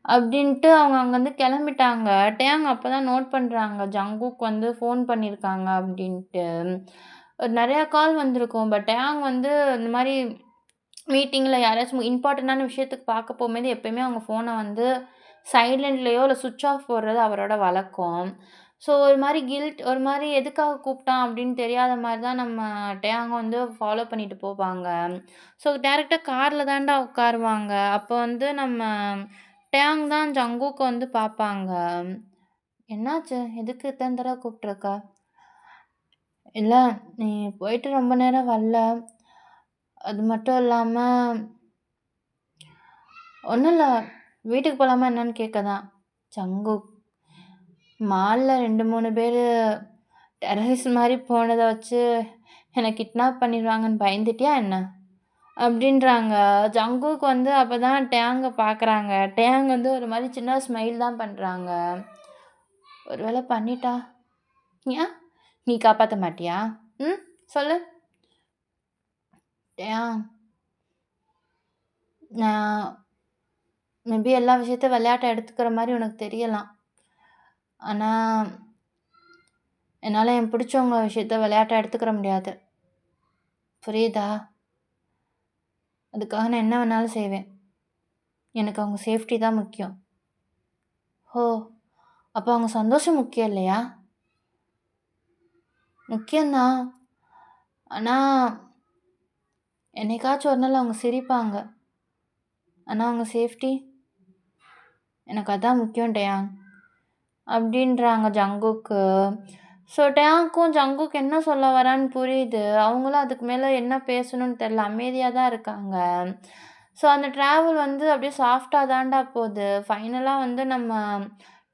அப்படின்ட்டு அவங்க அங்கருந்து கெளம்பிட்டாங்க. டேங் அப்பதான் நோட் பண்றாங்க. ஜங்குக் வந்து ஃபோன் பண்ணியிருக்காங்க அப்படின்ட்டு. நெறையா கால் வந்திருக்கும். பட் டேங் வந்து இந்த மாரி மீட்டிங்ல யாராச்சும் இம்பார்ட்டன்டான விஷயத்துக்கு பார்க்க போம்போது எப்பயுமே அவங்க ஃபோன வந்து சைலன்ட்லயோ இல்ல ஸ்விட்ச் ஆஃப் போடுறது அவரோட வழக்கம். ஸோ ஒரு மாரி ஒரு மாரி எதுக்காக கூப்பிட்டான் அப்படின்னு தெரியாத மாரி தான் நம்ம டேங் வந்து ஃபாலோ பண்ணிட்டு போவாங்க. ஸோ டைரக்ட்டா கார்ல தான்டா உட்காருவாங்க. அப்போ வந்து நம்ம டேங் தான் ஜங்குக்க வந்து பார்ப்பாங்க. "என்னாச்சு? எதுக்கு இத்தன தடவ கூப்ட்டுருக்க?" "இல்ல, நீ போயிட்டு ரொம்ப நேரம் வரல. அது மட்டும் இல்லாம ஒண்ணும் இல்ல. வீட்டுக்கு போலாமா என்னன்னு கேட்க தான்." "ஜங்குக், மால்ல 2, 3 பேரு டெரரிஸ்ட் மாரி போனத வச்சு என்ன கிட்னாப் பண்ணிருவாங்கன்னு பயந்துட்டியா என்ன?" அப்படின்றாங்க. ஜங்குக் வந்து அப்பதான் டேங்க பார்க்குறாங்க. டேங் வந்து ஒரு மாரி சின்ன ஸ்மைல் தான் பண்றாங்க. "ஒரு வேள பண்ணிட்டா? ஏன்? நீ காப்பாத்த மாட்டியா? சொல்லு." "டேங், நான் மேபி எல்லா விஷயத்தையும் விளையாட்டா எடுத்துக்கிற மாரி உனக்கு தெரியலாம். ஆனா, என்னால என் பிடிச்சவங்க விஷயத்த விளையாட்டா எடுத்துக்கிற முடியாது. புரியுதா? அதுக்காக நான் என்ன வேணாலும் செய்வேன். எனக்கு அவங்க சேஃப்டி தான் முக்கியம்." "ஓ! அப்ப அவங்க சந்தோஷம் முக்கியம் இல்லையா?" "முக்கியம் தான். ஆனா, என்னைக்காச்சும் ஒரு நாள் அவங்க சிரிப்பாங்க. ஆனா அவங்க சேஃப்டி, எனக்கு அதான் முக்கியம் டயாங்." அப்படின்றாங்க ஜங்குக்கு. ஸோ டயாங்க்கும் ஜங்குக் என்ன சொல்ல வரான்னு புரியுது. அவங்களும் அதுக்கு மேல என்ன பேசணும்னு தெரியல. அமைதியா தான் இருக்காங்க. ஸோ அந்த ட்ராவல் வந்து அப்படியே சாஃப்ட்டா தான்டா போது. ஃபைனலா வந்து நம்ம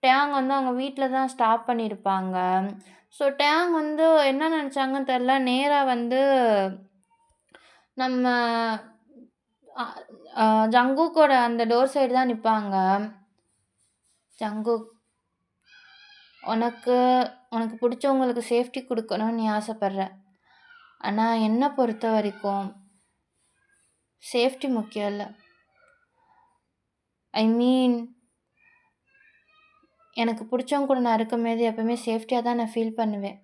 டயாங் வந்து அவங்க வீட்ல தான் ஸ்டாப் பண்ணியிருப்பாங்க. ஸோ டயாங் வந்து என்ன நெனச்சாங்கன்னு தெரியல. நேரா வந்து நம்ம அ அ ஜங்குக்கோட அந்த டோர் சைடு தான் நிப்பாங்க. "ஜங்குக், உனக்கு உனக்கு பிடிச்சவங்களுக்கு சேஃப்டி குடுக்கணும்னு நீ ஆசைப்படுற. ஆனா என்ன பொறுத்த வரைக்கும் சேஃப்டி முக்கியம் இல்ல. ஐ மீன் எனக்கு பிடிச்சவங்க கூட நான் இருக்கும்போது எப்பவுமே சேஃப்டியா தான் நான் ஃபீல் பண்ணுவேன்.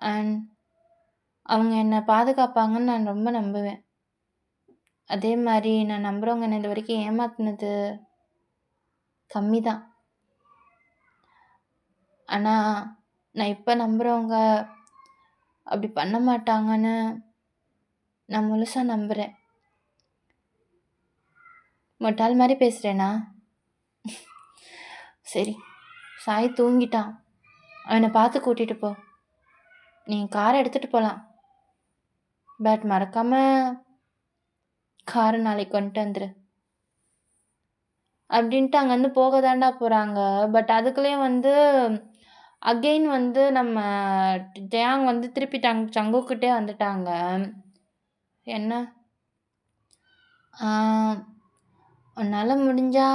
அண்ட் அவங்க என்ன பாதுகாப்பாங்கன்னு நான் ரொம்ப நம்புவேன். அதே மாரி நான் நம்புறவங்க என்ன இதுவரைக்கும் ஏமாத்துனது கம்மி தான். ஆனா நான் இப்ப நம்புறவங்க அப்படி பண்ண மாட்டாங்கன்னு நான் முழுசா நம்புறேன்." முட்டாள் மாரி பேசுறேனா? சரி, சாய் தூங்கிட்டான். அவன பார்த்து கூட்டிட்டு போ. நீ கார எடுத்துட்டு போலாம். பட் மறக்காம காரை நாளைக்கு கொண்டு வந்துரு அப்படின்ட்டு அங்கேருந்து போக தாண்டா போகிறாங்க. பட் அதுக்குள்ளேயும் வந்து அகெயின் வந்து நம்ம ஜெயாங் வந்து திருப்பி சங்குக்கிட்டே வந்துட்டாங்க. என்ன உன்னால் முடிஞ்சா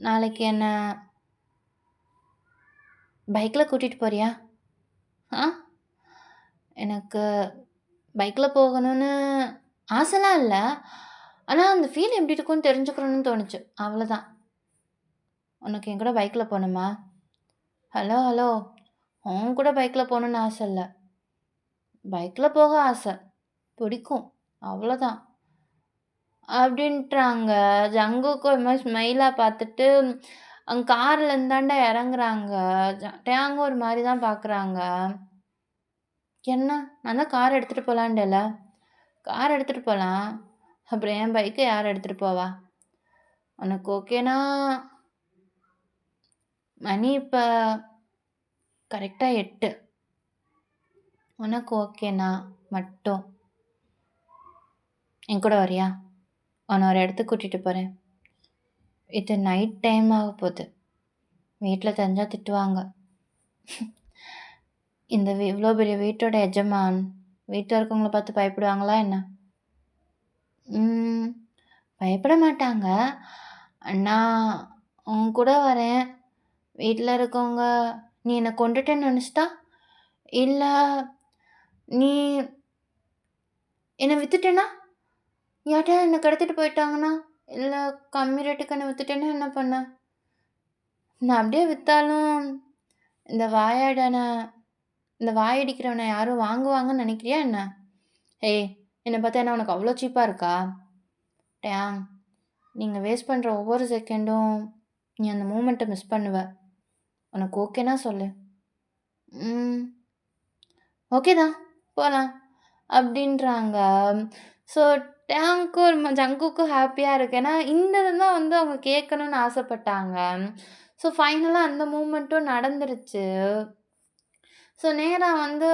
நாளைக்கு என்ன பைக்கில் கூட்டிகிட்டு போறியா? எனக்கு பைக்கில் போகணும்னு ஆசைலாம் இல்லை, ஆனால் அந்த ஃபீல் எப்படி இருக்கும்னு தெரிஞ்சுக்கணும்னு தோணுச்சு, அவ்வளோதான். உனக்கு என் கூட பைக்கில் போகணுமா? ஹலோ ஹலோ உன் கூட பைக்கில் போகணுன்னு ஆசை இல்லை, பைக்கில் போக ஆசை, பிடிக்கும், அவ்வளோதான் அப்படின்றாங்க. ஜங்குக்கு ஒரு மாதிரி ஸ்மைலாக பார்த்துட்டு அங்கே காரில் இருந்தாண்டா இறங்குறாங்க. டேங்க ஒரு மாதிரி தான் பார்க்குறாங்க. என்ன நான் தான் கார் எடுத்துகிட்டு போகலான்டல, கார் எடுத்துகிட்டு போகலாம், அப்புறம் என் பைக்கை யார் எடுத்துகிட்டு போவா? உனக்கு ஓகேனா மணி இப்போ கரெக்டாக 8, உனக்கு ஓகேனா மட்டும் என் கூட வரியா? உன்னை ஒரு இடத்துக்கு கூட்டிகிட்டு போகிறேன். இது நைட் டைம் ஆக போகுது, வீட்டில் தெரிஞ்சால் திட்டுவாங்க. இந்த இவ்வளோ பெரிய வீட்டோட எஜமான் வீட்டில் இருக்கவங்கள பார்த்து பயப்படுவாங்களா என்ன? பயப்பட மாட்டாங்க. நான் உன் கூட வரேன், வீட்டில் இருக்கவங்க நீ என்னை கொண்டுட்டேன்னு நினச்சிட்டா, இல்லை நீ என்னை விற்றுட்டேன்னா, யார்கிட்ட என்னை கடத்திட்டு போயிட்டாங்கன்னா, இல்லை கம்மி ரேட்டுக்கு என்னை விற்றுட்டேன்னா என்ன பண்ண? நான் அப்படியே விற்றாலும் இந்த வாயடிக்கிறவனை யாரும் வாங்குவாங்கன்னு நினைக்கிறியா என்ன? ஏய், என்னை பார்த்தா என்ன உனக்கு அவ்வளோ சீப்பாக இருக்கா? டேங், நீங்கள் வேஸ்ட் பண்ணுற ஒவ்வொரு செகண்டும் நீ அந்த மூமெண்ட்டை மிஸ் பண்ணுவ. உனக்கு ஓகேனா சொல்லு. ஓகே தான், போகலாம் அப்படின்றாங்க. ஸோ டேங்க்கும் ஜங்குக்கும் ஹாப்பியாக இருக்கு, ஏன்னா இந்த தான் வந்து அவங்க கேட்கணும்னு ஆசைப்பட்டாங்க. ஸோ ஃபைனலாக அந்த மூமெண்ட்டும் நடந்துருச்சு. ஸோ நேராக வந்து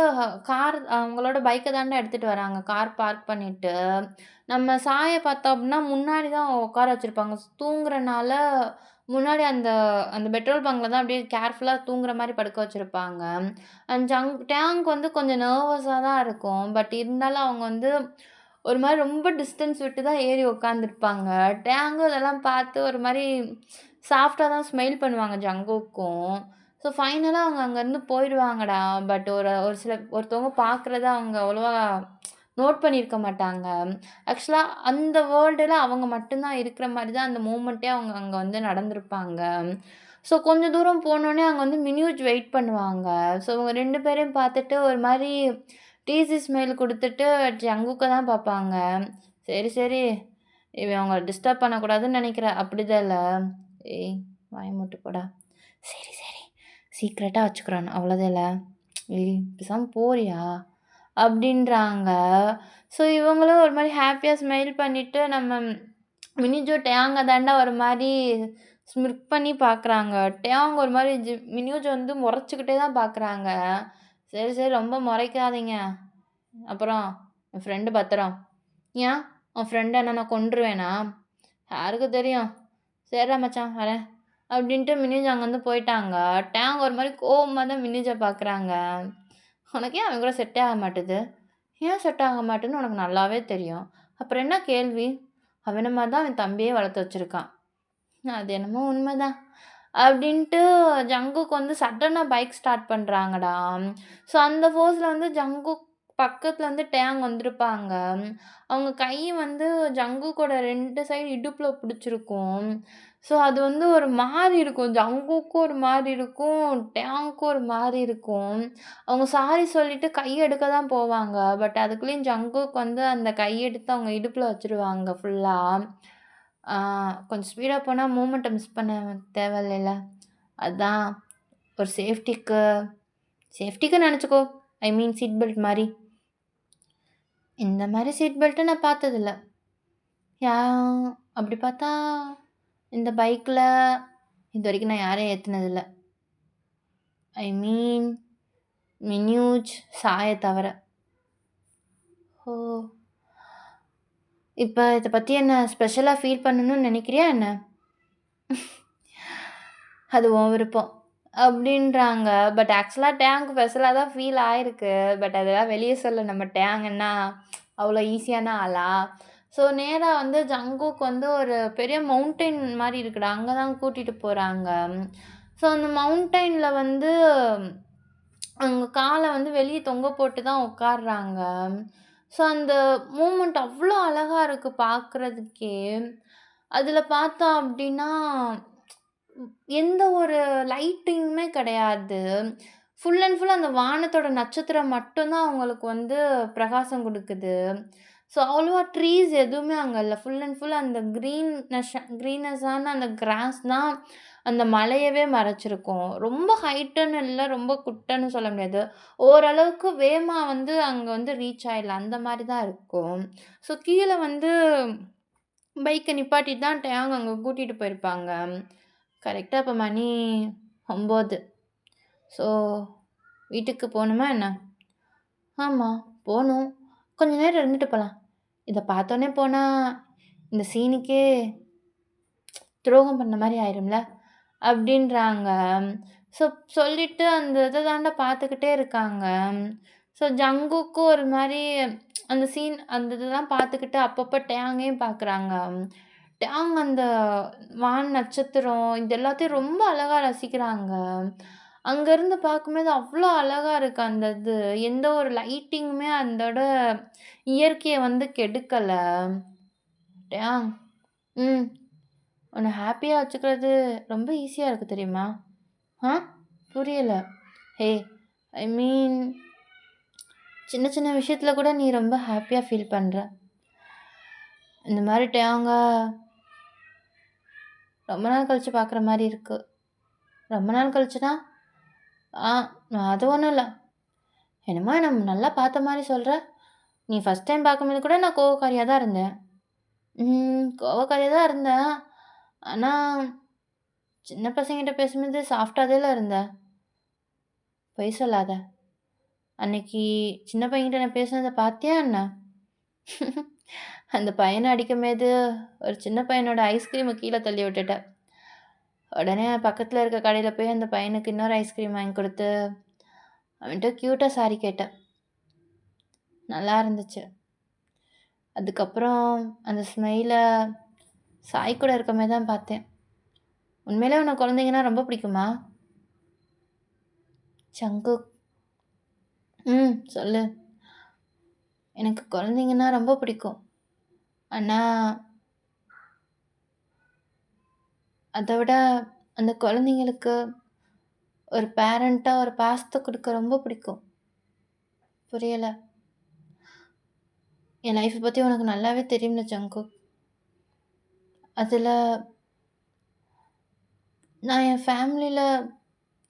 கார் அவங்களோட பைக்கை தாண்டா எடுத்துகிட்டு வராங்க. கார் பார்க் பண்ணிவிட்டு நம்ம சாயை பார்த்தோம் அப்படின்னா முன்னாடி தான் உட்கார வச்சுருப்பாங்க. தூங்குறனால முன்னாடி அந்த அந்த பெட்ரோல் பங்கில் தான் அப்படியே கேர்ஃபுல்லாக தூங்குற மாதிரி படுக்க வச்சுருப்பாங்க. அண்ட் டேங்க் வந்து கொஞ்சம் நர்வஸாக தான் இருக்கும், பட் இருந்தாலும் அவங்க வந்து ஒரு மாதிரி ரொம்ப டிஸ்டன்ஸ் விட்டு தான் ஏறி உட்காந்துருப்பாங்க. டேங்கும் இதெல்லாம் பார்த்து ஒரு மாதிரி சாஃப்டாக தான் ஸ்மைல் பண்ணுவாங்க ஜங்குக்கும். ஸோ ஃபைனலாக அவங்க அங்கேருந்து போயிடுவாங்கடா. பட் ஒருத்தவங்க பார்க்குறத அவங்க அவ்வளோவா நோட் பண்ணியிருக்க மாட்டாங்க. ஆக்சுவலாக அந்த வேர்ல்டில் அவங்க மட்டும்தான் இருக்கிற மாதிரி தான் அந்த மூமெண்ட்டே அவங்க அங்கே வந்து நடந்திருப்பாங்க. ஸோ கொஞ்சம் தூரம் போனோடனே அங்கே வந்து மினியூஜ் வெயிட் பண்ணுவாங்க. ஸோ இவங்க 2 பேரையும் பார்த்துட்டு ஒரு மாதிரி டீசி ஸ்மைல் கொடுத்துட்டு ஜங்குக்க தான் பார்ப்பாங்க. சரி சரி, இவன் அவங்கள டிஸ்டர்ப் பண்ணக்கூடாதுன்னு நினைக்கிறேன், அப்படிதான் இல்லை? ஏய் வாய மூட்டு போடா. சரி சரி, சீக்ரெட்டாக வச்சுக்கிறோம், அவ்வளோதான் இல்லை? ஏய் பேசாமல் போறியா அப்படின்றாங்க. ஸோ இவங்களும் ஒரு மாதிரி ஹாப்பியாக ஸ்மைல் பண்ணிவிட்டு நம்ம மினிஜோ டேங்க தாண்டா ஒரு மாதிரி ஸ்மிர்க் பண்ணி பார்க்குறாங்க. டேங் ஒரு மாதிரி மினியூஜ் வந்து முறைச்சிக்கிட்டே தான் பார்க்குறாங்க. சரி சரி, ரொம்ப முறைக்காதீங்க, அப்புறம் என் ஃப்ரெண்டு பத்திரம். ஏன் உன் ஃப்ரெண்டு என்ன நான் கொன்றுவேனா? யாருக்கு தெரியும்? சரிடா மச்சான் வரேன் அப்படின்ட்டு மினிஜ் அங்கேருந்து போயிட்டாங்க. டேங் ஒரு மாதிரி கோவமாக தான் மினிஜை பார்க்குறாங்க. உனக்கு ஏன் அவன் கூட செட்டே ஆக மாட்டுது? ஏன் செட் ஆக மாட்டேன்னு உனக்கு நல்லாவே தெரியும், அப்புறம் என்ன கேள்வி? அவனை மாதிரி தான் அவன் தம்பியே வளர்த்து வச்சுருக்கான். அது என்னமோ உண்மைதான் அப்படின்ட்டு ஜங்குக்கு வந்து சடனாக பைக் ஸ்டார்ட் பண்ணுறாங்கடா. ஸோ அந்த ஃபோர்ஸில் வந்து ஜங்குக் பக்கத்தில் வந்து டேங் வந்திருப்பாங்க. அவங்க கை வந்து ஜங்குக்கோட 2 சைடு இடுப்பில் பிடிச்சிருக்கும். ஸோ அது வந்து ஒரு மாதிரி இருக்கும், ஜங்குக்கும் ஒரு மாதிரி இருக்கும், டேங்க்கும் ஒரு மாதிரி இருக்கும். அவங்க சாரி சொல்லிவிட்டு கையெடுக்க தான் போவாங்க, பட் அதுக்குள்ளேயும் ஜங்குக்கு வந்து அந்த கையெடுத்து அவங்க இடுப்பில் வச்சுருவாங்க ஃபுல்லாக. கொஞ்சம் ஸ்பீடாக போனால் மூமெண்ட்டை மிஸ் பண்ண தேவையில்லைல்ல, அதான் ஒரு சேஃப்டிக்கு நினச்சிக்கோ, ஐ மீன் சீட் பெல்ட் மாதிரி. இந்த மாதிரி சீட் பெல்ட்டை நான் பார்த்ததில்ல. அப்படி பார்த்தா இந்த பைக்கில் இது வரைக்கும் நான் யாரையும் ஏற்றுனதில்லை, ஐ மீன் மினியூஜ் சாயை தவிர. ஓ இப்ப இத பத்தி என்ன ஸ்பெஷலா ஃபீல் பண்ணணும்னு நெனைக்கிறியா என்ன? அது உன் விருப்பம். அப்டின்றாங்க. பட் ஆக்சுவலா டேங்க் ஸ்பெஷலா தான் ஃபீல் ஆயிருக்கு. பட் அதெல்லாம் வெளிய சொல்ல நம்ம டேங்கன்னா அவ்ளோ ஈஸியான ஆளா? ஸோ நேரா வந்து ஜங்குக் வந்து ஒரு பெரிய மவுண்டைன் மாரி இருக்குடா. அங்க தான் கூட்டிட்டு போறாங்க. ஸோ அந்த மவுண்டைன்ல வந்து அங்க கால வந்து வெளிய தொங்க போட்டு தான் உட்கார்றாங்க. ஸோ அந்த மூமெண்ட் அவ்ளோ அழகா இருக்கு பார்க்குறதுக்கே. அதுல பார்த்தோம் அப்டின்னா, எந்த ஒரு லைட்டிங்குமே கிடையாது. ஃபுல் அண்ட் ஃபுல் அந்த வானத்தோட நட்சத்திரம் மட்டும் தான் அவங்களுக்கு வந்து பிரகாசம் குடுக்குது. ஸோ அவ்வளவா ட்ரீஸ் எதுவுமே அங்க இல்ல. ஃபுல் அண்ட் ஃபுல் அந்த கிரீனஸான அந்த கிராஸ் தான் அந்த மலையவே மறைச்சிருக்கும். ரொம்ப ஹைட்டுன்னு இல்ல, ரொம்ப குட்டன்னு சொல்ல முடியாது. ஓரளவுக்கு வேகமா வந்து அங்க வந்து ரீச் ஆயிடலாம். அந்த மாரி தான் இருக்கும். ஸோ கீழ வந்து பைக்க நிப்பாட்டிட்டு தான் டேங் அங்க கூட்டிட்டு போயிருப்பாங்க. கரெக்ட்டா இப்ப மணி 9. ஸோ வீட்டுக்கு போணுமா என்ன? ஆமா, போணும். கொஞ்ச நேரம் இருந்துட்டு போலாம். இத பார்த்தோனே போனா, இந்த சீனுக்கே துரோகம் பண்ண மாரி ஆயிரும்ல. அப்டின்றாங்க. ஸோ சொல்லிட்டு அந்த இத தான்டா பார்த்துக்கிட்டே இருக்காங்க. ஸோ ஜங்குக்கும் ஒரு மாரி அந்த சீன் அந்த இதெல்லாம் பார்த்துக்கிட்டு அப்பப்ப டேங்கையும் பார்க்குறாங்க. டேங் அந்த வான் நட்சத்திரம் இது எல்லாத்தையும் ரொம்ப அழகா ரசிக்கிறாங்க. அங்கருந்து பார்க்கும்போது அவ்ளோ அழகா இருக்கு அந்த இது. எந்த ஒரு லைட்டிங்குமே அந்தோட இயற்கைய வந்து கெடுக்கல. டேங் ம். உன்ன ஹேப்பியா வச்சுக்கிறது ரொம்ப ஈஸியா இருக்கு தெரியுமா? ஆ? புரியல. ஹே! ஐ மீன் சின்ன சின்ன விஷயத்துல கூட நீ ரொம்ப ஹேப்பியா ஃபீல் பண்ற. இந்த மாரி டேங்க ரொம்ப நாள் கழிச்சு பார்க்குற மாரி இருக்கு. ரொம்ப நாள் கழிச்சுனா? ஆ அது ஒண்ணும் இல்ல. என்னமோ என்ன நல்லா பார்த்த மாரி சொல்ற? நீ ஃபர்ஸ்ட் டைம் பார்க்கும்போது கூட நான் கோவக்காரியா தான் இருந்தேன். கோவக்காரியா தான் இருந்தேன். ஆனா, சின்ன பசங்ககிட்ட பேசும்போது சாஃப்ட்டா தானே இருந்த. பொய் சொல்லாத. அன்னைக்கு சின்ன பையன்கிட்ட நான் பேசினத பார்த்தியா என்ன? அந்த பையன அடிக்கும்போது, ஒரு சின்ன பையனோட ஐஸ்கிரீம கீழ தள்ளி விட்டுட்ட. உடனே பக்கத்துல இருக்க கடையில போய் அந்த பையனுக்கு இன்னொரு ஐஸ்கிரீம் வாங்கி குடுத்து, அவன்ட்ட கியூட்டா சாரி கேட்டேன். நல்லா இருந்துச்சு. அதுக்கப்புறம் அந்த ஸ்மைல சாய் கூட இருக்க மாரி தான் பார்த்தேன். உண்மையிலே உனக்கு குழந்தைங்கன்னா ரொம்ப பிடிக்குமா? ஜங்குக். சொல்லு. எனக்கு குழந்தைங்கன்னா ரொம்ப பிடிக்கும். ஆனா, அத விட அந்த குழந்தைங்களுக்கு ஒரு பேரண்ட்டா ஒரு பாசத்த குடுக்க ரொம்ப பிடிக்கும். புரியல. என் லைஃப்ப பத்தி உனக்கு நல்லாவே தெரியும்ல ஜங்குக். அதுல நான் என் ஃபேமிலில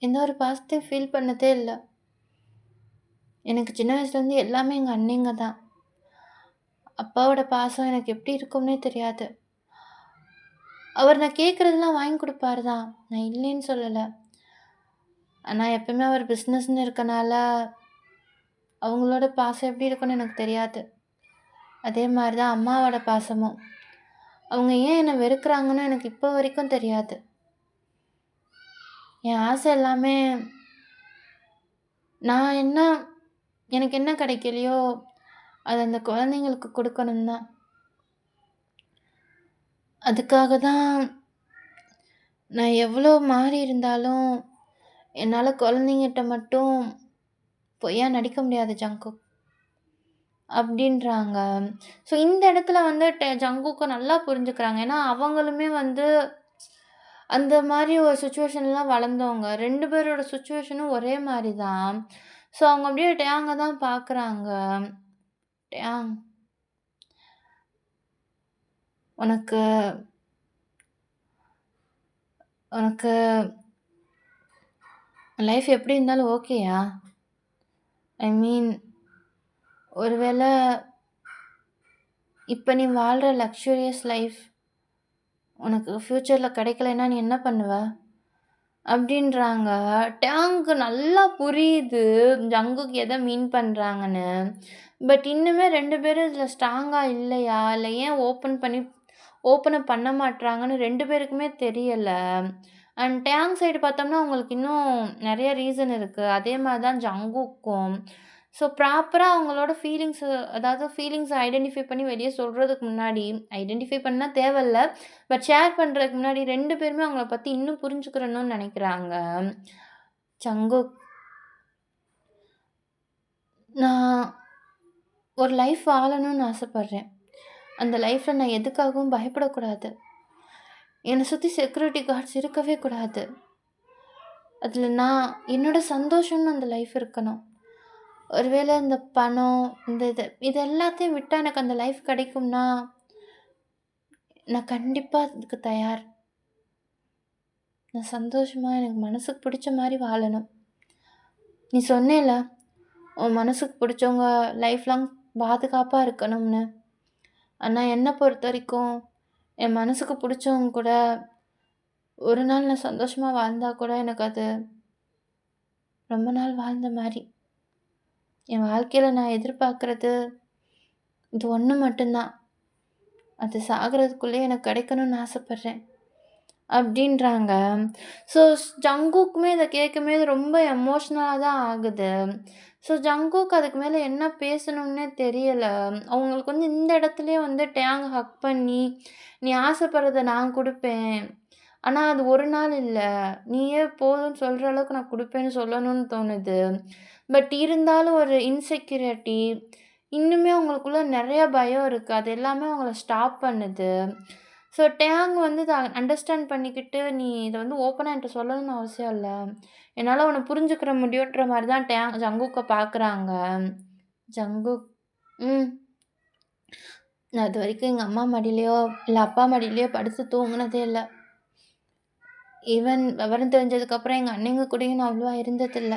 எந்த ஒரு பாசத்தையும் ஃபீல் பண்ணதே இல்ல. எனக்கு சின்ன வயசுலேருந்து எல்லாமே எங்க அண்ணேங்க தான். அப்பாவோட பாசம் எனக்கு எப்படி இருக்கும்னே தெரியாது. அவர் நான் கேட்கறதெல்லாம் வாங்கி குடுப்பாரு தான். நான் இல்லைன்னு சொல்லல. ஆனா எப்பவுமே அவர் பிசினஸ்ன்னு இருக்கனால, அவங்களோட பாசம் எப்படி இருக்கும்னு எனக்கு தெரியாது. அதே மாரி தான் அம்மாவோட பாசமும். அவங்க ஏன் என்ன வெறுக்குறாங்கன்னு எனக்கு இப்போ வரைக்கும் தெரியாது. என் ஆசை எல்லாமே நான் என்ன எனக்கு என்ன கிடைக்கலையோ, அத அந்த குழந்தைங்களுக்கு குடுக்கணும் தான். அதுக்காக தான் நான் எவ்வளோ மாறி இருந்தாலும், என்னால குழந்தைங்கட்ட மட்டும் பொய்யா நடிக்க முடியாது ஜங்குக். அப்டின்றாங்க. ஸோ இந்த இடத்துல வந்து ஜங்குக்க நல்லா புரிஞ்சுக்கிறாங்க. ஏன்னா, அவங்களுமே வந்து அந்த மாரி ஒரு சிச்சுவேஷன்லாம் வளர்ந்தவங்க. 2 பேரோட சிச்சுவேஷனும் ஒரே மாரி தான். ஸோ அவங்க அப்படியே டேங்க தான் பார்க்குறாங்க. டேங் உனக்கு உனக்கு லைஃப் எப்படி இருந்தாலும் ஓகேயா? ஐ மீன் ஒரு வேள இப்ப நீ வாழ்ற லக்ஸூரியஸ் லைஃப் உனக்கு ஃப்யூச்சர்ல கிடைக்கலைன்னா நீ என்ன பண்ணுவ? அப்படின்றாங்க. டேங்க்கு நல்லா புரியுது ஜங்குக் எத மீன் பண்றாங்கன்னு. பட் இன்னுமே 2 பேரும் இதுல ஸ்ட்ராங்கா இல்லையா? இல்ல ஏன் ஓப்பன் பண்ண மாட்றாங்கன்னு 2 பேருக்குமே தெரியல. அண்ட் டேங் சைடு பார்த்தோம்னா, அவங்களுக்கு இன்னும் நெறைய ரீசன் இருக்கு. அதே மாரி தான் ஜங்குக்கும். ஸோ ப்ராப்பரா அவங்களோட ஃபீலிங்ஸ ஐடென்டிஃபை பண்ணி வெளிய சொல்றதுக்கு முன்னாடி ஐடென்டிஃபை பண்ணா தேவையில்ல. பட் ஷேர் பண்றதுக்கு முன்னாடி 2 பேருமே அவங்கள பத்தி இன்னும் புரிஞ்சுக்கிறணும்னு நெனைக்கிறாங்க. ஜங்குக், நான் ஒரு லைஃப் வாழணும்னு ஆசைப்படுறேன். அந்த லைஃப்ல நான் எதுக்காகவும் பயப்படக்கூடாது. என்ன சுத்தி செக்யூரிட்டி கார்ட்ஸ் இருக்கவே கூடாது. அதில நான் என்னோட சந்தோஷம்னு அந்த லைஃப் இருக்கணும். ஒருவேளை இந்த பணம், இது எல்லாத்தையும் விட்டா எனக்கு அந்த லைஃப் கிடைக்கும்னா, நான் கண்டிப்பா அதுக்கு தயார். நான் சந்தோஷமா எனக்கு மனசுக்கு பிடிச்ச மாரி வாழணும். நீ சொன்னேல்ல, உன் மனசுக்கு பிடிச்சவங்க லைஃப் லாங் பாதுகாப்பா இருக்கணும்னு. ஆனா என்ன பொறுத்தவரைக்கும், என் மனசுக்கு பிடிச்சவங்க கூட ஒரு நாள் நான் சந்தோஷமா வாழ்ந்தா கூட எனக்கு அது ரொம்ப நாள் வாழ்ந்த மாரி. என் வாழ்க்கையில நான் எதிர்பார்க்கிறது இது ஒண்ணு மட்டும்தான். அது சாகுறதுக்குள்ளயே எனக்கு கிடைக்கணும்னு ஆசைப்படுறேன். அப்படின்றாங்க. ஸோ ஜங்குக்குமே இத கேட்கும்போது ரொம்ப எமோஷனலா தான் ஆகுது. ஸோ ஜங்குக்கு அதுக்கு மேல என்ன பேசணும்னே தெரியல. அவங்களுக்கு வந்து இந்த இடத்துலயே வந்து டேங் ஹக் பண்ணி, "நீ ஆசைப்படுறத நான் குடுப்பேன். ஆனா அது ஒரு நாள் இல்ல. நீயே போதும்ன்னு சொல்ற அளவுக்கு நான் குடுப்பேன்னு" சொல்லணும்னு தோணுது. பட் இருந்தாலும் ஒரு இன்செக்யூரிட்டி, இன்னுமே அவங்களுக்குள்ள நெறைய பயம் இருக்கு. அது எல்லாமே அவங்கள ஸ்டாப் பண்ணுது. ஸோ டேங் வந்து இத அண்டர்ஸ்டாண்ட் பண்ணிக்கிட்டு, "நீ இத வந்து ஓப்பனா என்ட்ட சொல்லணும்னு அவசியம் இல்ல. என்னால உன்ன புரிஞ்சுக்கிற முடியுன்ற" மாரி தான் ஜங்குக்க பார்க்குறாங்க. ஜங்குக் ம். நான் இதுவரைக்கும் எங்க அம்மா மடியிலயோ, இல்ல அப்பா மடியிலயோ படுத்து தூங்குனதே இல்ல. ஈவன் விவரம் தெரிஞ்சதுக்கப்புறம் எங்க அண்ணங்க கூடயும் நான் அவ்வளவா இருந்ததில்ல.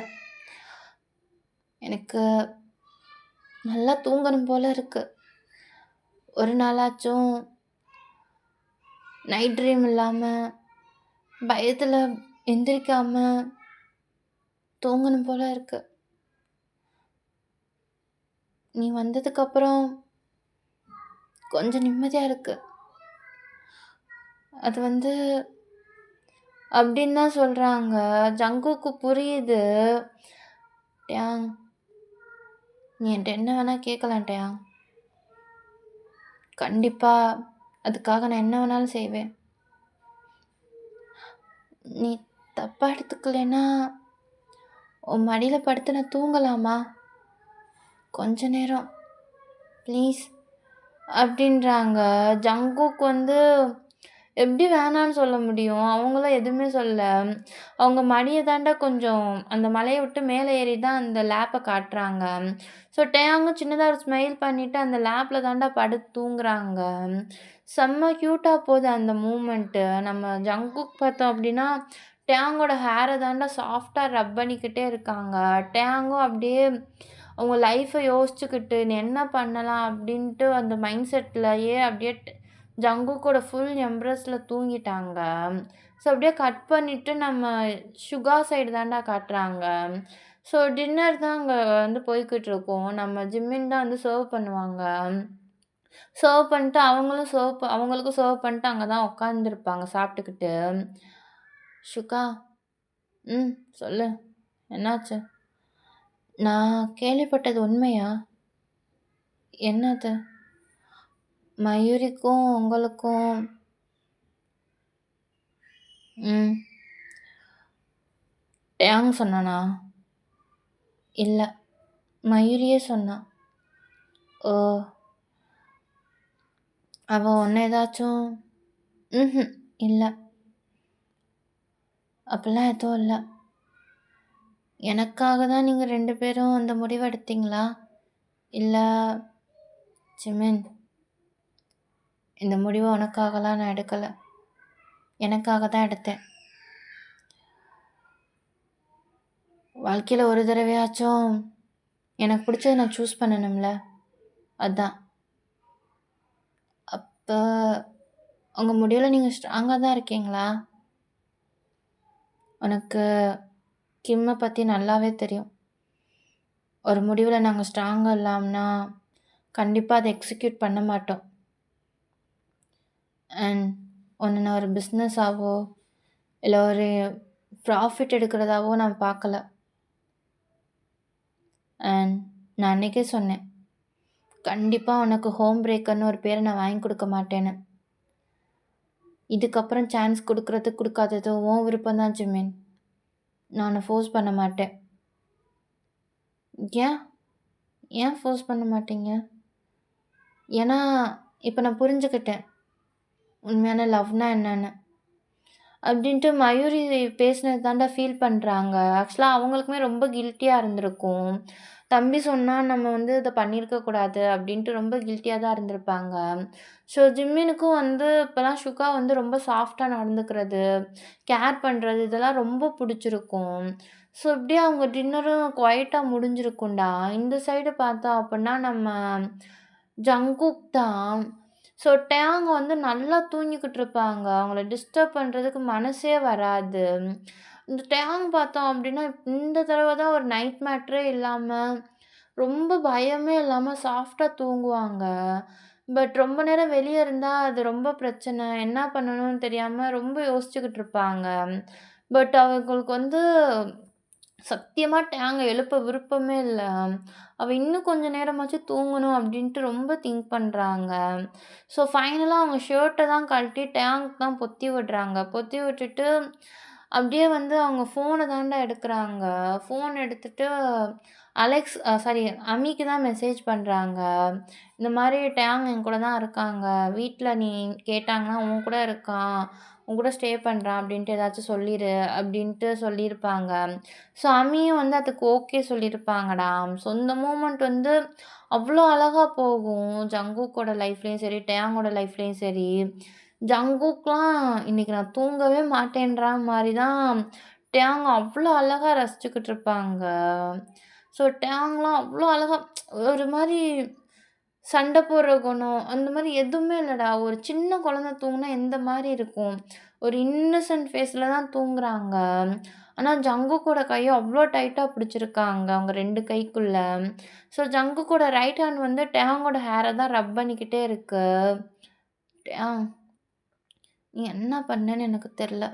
எனக்கு நல்லா தூங்கணும் போல இருக்கு. ஒரு நாளாச்சும் நைட் ட்ரீம் இல்லாம, பயத்துல எந்திரிக்காம தூங்கணும் போல இருக்கு. நீ வந்ததுக்கப்புறம் கொஞ்சம் நிம்மதியா இருக்கு. அது வந்து அப்படின்னு தான் சொல்றாங்க. ஜங்குக்கு புரியுது. டேங், நீ என்ட்ட என்ன வேணா கேட்கலாம் டேங். கண்டிப்பா அதுக்காக நான் என்ன வேணாலும் செய்வேன். நீ தப்பா எடுத்துக்கலைன்னா, உன் மடியில படுத்து நான் தூங்கலாமா? கொஞ்ச நேரம் ப்ளீஸ் அப்படின்றாங்க. ஜங்குக் வந்து எப்படி வேணான்னு சொல்ல முடியும்? அவங்களும் எதுவுமே சொல்லல. அவங்க மடிய தாண்டா கொஞ்சம் அந்த மலைய விட்டு மேல ஏறி தான் அந்த லேப்ப காட்டுறாங்க. ஸோ டேயாங்கும் சின்னதா ஒரு ஸ்மைல் பண்ணிட்டு அந்த லேப்ல தாண்டா படுத்து தூங்குறாங்க. செம்ம கியூட்டா போகுது அந்த மூமெண்ட்டு. நம்ம ஜங்குக் பார்த்தோம் அப்படின்னா, டேயாங்கோட ஹேர தாண்டா சாஃப்ட்டா ரப் பண்ணிக்கிட்டே இருக்காங்க. டேயாங்கும் அப்படியே அவங்க லைஃப்ப யோசிச்சுக்கிட்டு, என்ன பண்ணலாம் அப்படின்ட்டு அந்த மைண்ட் செட்லயே அப்படியே ஜங்குக்கோட ஃபுல் எம்ப்ரஸ்ல தூங்கிட்டாங்க. ஸோ அப்படியே கட் பண்ணிட்டு நம்ம சுகா சைடு தான்டா காட்டுறாங்க. ஸோ டின்னர் தான் அங்க வந்து போய்க்கிட்டு இருக்கும். நம்ம ஜிம்மின் தான் வந்து சர்வ் பண்ணுவாங்க. சர்வ் பண்ணிட்டு அவங்களுக்கும் சர்வ் பண்ணிட்டு அங்க தான் உட்காந்துருப்பாங்க சாப்பிட்டுக்கிட்டு. "சுகா, ம் சொல்லு. என்னாச்சு?" "நான் கேள்விப்பட்டது உண்மையா?" "என்னது?" "மயூரிக்கும் உங்களுக்கும்" ம். டேங் சொன்னானா? இல்ல. மயூரியே சொன்னா. ஓ! அவ உன்ன ஏதாச்சும் ம்ஹ்ம். இல்ல. அப்படிலாம் எதுவும் இல்ல. எனக்காக தான் நீங்க 2 பேரும் இந்த முடிவ எடுத்தீங்களா? இல்ல ஜிமின், இந்த முடிவ உனக்காகலாம் நான் எடுக்கல. எனக்காக தான் எடுத்தேன். வாழ்க்கையில ஒரு தடவையாச்சும் எனக்கு பிடிச்சத நான் சூஸ் பண்ணணும்ல. அதான். அப்ப, உங்க முடிவுல நீங்க ஸ்ட்ராங்கா தான் இருக்கீங்களா? உனக்கு கிம்ம பத்தி நல்லாவே தெரியும். ஒரு முடிவுல நாங்க ஸ்ட்ராங்கா இல்லாம்னா, கண்டிப்பா அத எக்ஸிக்யூட் பண்ண மாட்டோம். அண்ட் ஒண்ணு நான் ஒரு பிசினஸாவோ, இல்ல ஒரு ப்ராஃபிட் எடுக்கிறதாவோ நான் பார்க்கல. அண்ட் நான் அன்னைக்கே சொன்னேன். கண்டிப்பா உனக்கு ஹோம் பிரேக்கர்ன்னு ஒரு பேர நான் வாங்கி குடுக்க மாட்டேன்னு. இதுக்கப்புறம் சான்ஸ் குடுக்குறது, குடுக்காதது உன் விருப்பம் தான் ஜிமின். நான் உன்ன ஃபோர்ஸ் பண்ண மாட்டேன். ஏன்? ஏன் ஃபோர்ஸ் பண்ண மாட்டீங்க? ஏன்னா, இப்ப நான் புரிஞ்சுக்கிட்டேன். உண்மையான லவ்னா என்னன்னு. அப்படின்ட்டு மயூரி பேசினது தான்டா ஃபீல் பண்றாங்க. ஆக்சுவலா அவங்களுக்குமே ரொம்ப கில்ட்டியா இருந்திருக்கும். தம்பி சொன்னா நம்ம வந்து இத பண்ணியிருக்க கூடாது அப்படின்ட்டு ரொம்ப கில்ட்டியா தான் இருந்திருப்பாங்க. ஸோ ஜிம்மினுக்கும் வந்து இப்பலாம் ஷுகா வந்து ரொம்ப சாஃப்ட்டா நடந்துக்கிறது, கேர் பண்றது இதெல்லாம் ரொம்ப புடிச்சிருக்கும். ஸோ இப்படியே அவங்க டின்னரும் குவைட்டா முடிஞ்சிருக்கும்டா. இந்த சைடு பார்த்தோம் அப்படின்னா நம்ம ஜங்குக் தான். ஸோ டேங் வந்து நல்லா தூங்கிக்கிட்டு இருப்பாங்க. அவங்கள டிஸ்டர்ப் பண்றதுக்கு மனசே வராது. இந்த டேங் பார்த்தோம் அப்டின்னா, இந்த தடவ தான் ஒரு நைட் மேட்டரே இல்லாம, ரொம்ப பயமே இல்லாம சாஃப்ட்டா தூங்குவாங்க. பட் ரொம்ப நேரம் வெளிய இருந்தா அது ரொம்ப பிரச்சனை. என்ன பண்ணணும்னு தெரியாம ரொம்ப யோசிச்சுக்கிட்டு இருப்பாங்க. பட் அவங்களுக்கு வந்து சத்தியமா டேங்க எழுப்ப விருப்பமே இல்ல. அவ இன்னும் கொஞ்ச நேரமாச்சும் தூங்கணும் அப்டின்ட்டு ரொம்ப திங்க் பண்றாங்க. ஸோ ஃபைனலா அவங்க ஷர்ட்ட தான் கழட்டி டேங்க் தான் பொத்தி விடுறாங்க. பொத்தி விட்டுட்டு அப்படியே வந்து அவங்க ஃபோன தான்டா எடுக்குறாங்க. ஃபோன் எடுத்துட்டு அலெக்ஸ் சாரி அமிக்கு தான் மெசேஜ் பண்றாங்க. இந்த மாரி டேங் என் கூட தான் இருக்காங்க. வீட்ல நீ கேட்டாங்கன்னா உன் கூட இருக்கான். உன் கூட ஸ்டே பண்றான் அப்படின்ட்டு ஏதாச்சும் சொல்லிரு அப்படின்ட்டு சொல்லியிருப்பாங்க. ஸோ அம்மியும் வந்து அதுக்கு ஓகே சொல்லியிருப்பாங்கடா. ஸோ இந்த மூமெண்ட் வந்து அவ்ளோ அழகா போகும். ஜங்குக்கோட லைஃப்லயும் சரி, டேங்கோட லைஃப்லயும் சரி. ஜங்குக்லாம் இன்னைக்கு நான் தூங்கவே மாட்டேன்ற மாரி தான் டேங் அவ்ளோ அழகா ரசிச்சுக்கிட்டு இருப்பாங்க. ஸோ டேங்லாம் அவ்ளோ அழகா ஒரு மாரி சண்ட போடுற குணம், அந்த மாரி எதுவுமே இல்லடா. ஒரு சின்ன குழந்தை தூங்குனா எந்த மாரி இருக்கும்? ஒரு இன்னசென்ட் ஃபேஸ்ல தான் தூங்குறாங்க. ஆனா ஜங்குக்கோட கைய அவ்ளோ டைட்டா பிடிச்சிருக்காங்க, அவங்க 2 கைக்குள்ள. ஸோ ஜங்குக்கோட ரைட் ஹேண்ட் வந்து டேங்கோட ஹேர தான் ரப் பண்ணிக்கிட்டே இருக்கு. டேங், நீ என்ன பண்ணேன்னு எனக்கு தெர்ல.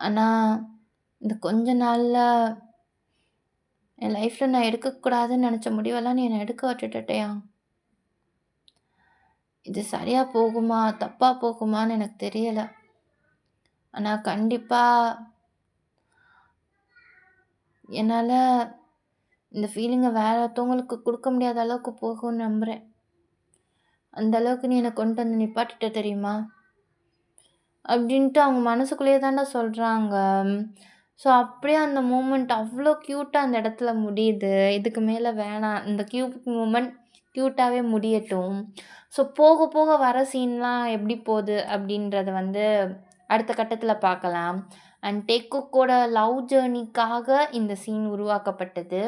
ஆனா, இந்த கொஞ்ச நாள்ல என் லைஃப்ல நான் எடுக்கக்கூடாதுன்னு நெனச்ச முடிவெல்லாம் நீ என்ன எடுக்க விட்டுட்ட டேயாங். இது சரியா போகுமா? தப்பா போகுமான்னு எனக்கு தெரியல. ஆனா கண்டிப்பா என்னால இந்த ஃபீலிங்க வேற ஒருத்தவங்களுக்கு குடுக்க முடியாத அளவுக்கு போகும்னு நம்புறேன். அந்த அளவுக்கு நீ என்ன கொண்டு வந்து நிப்பாட்டிட்ட தெரியுமா? அப்டின்ட்டு அவங்க மனசுக்குள்ளேயே தான்டா சொல்றாங்க. ஸோ அப்படியே அந்த மூமெண்ட் அவ்ளோ க்யூட்டா அந்த இடத்துல முடியுது. இதுக்கு மேல வேணாம். இந்த க்யூட் மூமெண்ட் க்யூட்டாவே முடியட்டும். ஸோ போக போக வர சீன்லாம் எப்படி போது அப்படின்றத வந்து அடுத்த கட்டத்துல பார்க்கலாம். அண்ட் டேக்குக்கோட லவ் ஜர்னிக்காக இந்த சீன் உருவாக்கப்பட்டது.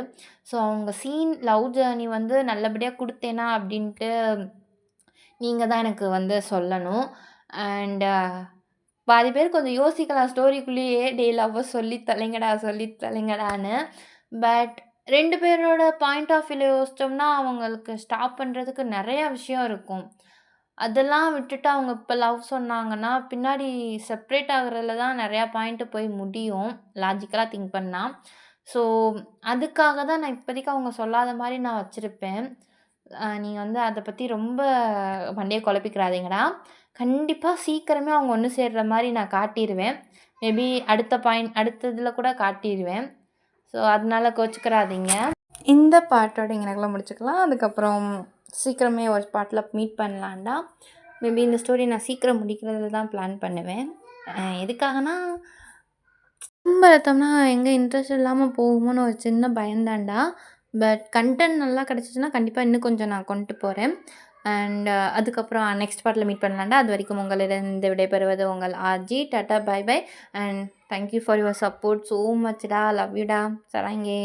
ஸோ அவங்க சீன் லவ் ஜர்னி வந்து நல்லபடியா குடுத்தேனா அப்படின்ட்டு நீங்க தான் எனக்கு வந்து சொல்லணும். அண்ட் பாதி பேர் கொஞ்சம் யோசிக்கலாம் ஸ்டோரிக்குள்ளேயே, "டேய் லவ்வ சொல்லி தொலைங்கடா, சொல்லி தொலைங்கடான்னு." பட் 2 பேரோட பாயிண்ட் ஆஃப் வியூல யோசிச்சோம்னா, அவங்களுக்கு ஸ்டாப் பண்றதுக்கு நெறைய விஷயம் இருக்கும். அதெல்லாம் விட்டுட்டு அவங்க இப்ப லவ் சொன்னாங்கன்னா, பின்னாடி செப்பரேட் ஆகுறதுல தான் நெறையா பாயிண்ட் போய் முடியும். லாஜிக்கலா திங்க் பண்ணா. ஸோ, அதுக்காக தான் நான் இப்போதைக்கு அவங்க சொல்லாத மாரி நான் வச்சிருப்பேன். நீங்க வந்து அத பத்தி ரொம்ப மண்டைய குழப்பிக்கிறாதீங்கடா. கண்டிப்பா சீக்கிரமே அவங்க ஒண்ணு சேர்ற மாரி நான் காட்டிருவேன். மேபி அடுத்த இதில கூட காட்டிருவேன். ஸோ, அதனால கோச்சுக்கிறாதீங்க. இந்த பார்ட்டோட இங்க நகல முடிச்சுக்கலாம். அதுக்கப்புறம் சீக்கிரமே ஒரு பார்ட்ல மீட் பண்ணலான்டா. மேபி இந்த ஸ்டோரி நான் சீக்கிரம் முடிக்கிறதுல தான் பிளான் பண்ணுவேன். எதுக்காகனா, ரொம்ப எடுத்தோம்னா எங்க இன்ட்ரெஸ்ட் இல்லாம போகுமோன்னு ஒரு சின்ன பயம்தான்டா. பட் கன்டென்ட் நல்லா கிடச்சிச்சுன்னா, கண்டிப்பா இன்னும் கொஞ்சம் நான் கொண்டு போறேன். அண்ட் அதுக்கப்புறம் நெக்ஸ்ட் பார்ட்ல மீட் பண்ணலான்டா. அதுவரைக்கும் உங்களிடம் விடைபெறுவது உங்கள் ஆர்ஜி. டாட்டா, bye bye. And thank you for your support so மச்டா. லவ் யூடா. சராங்கே.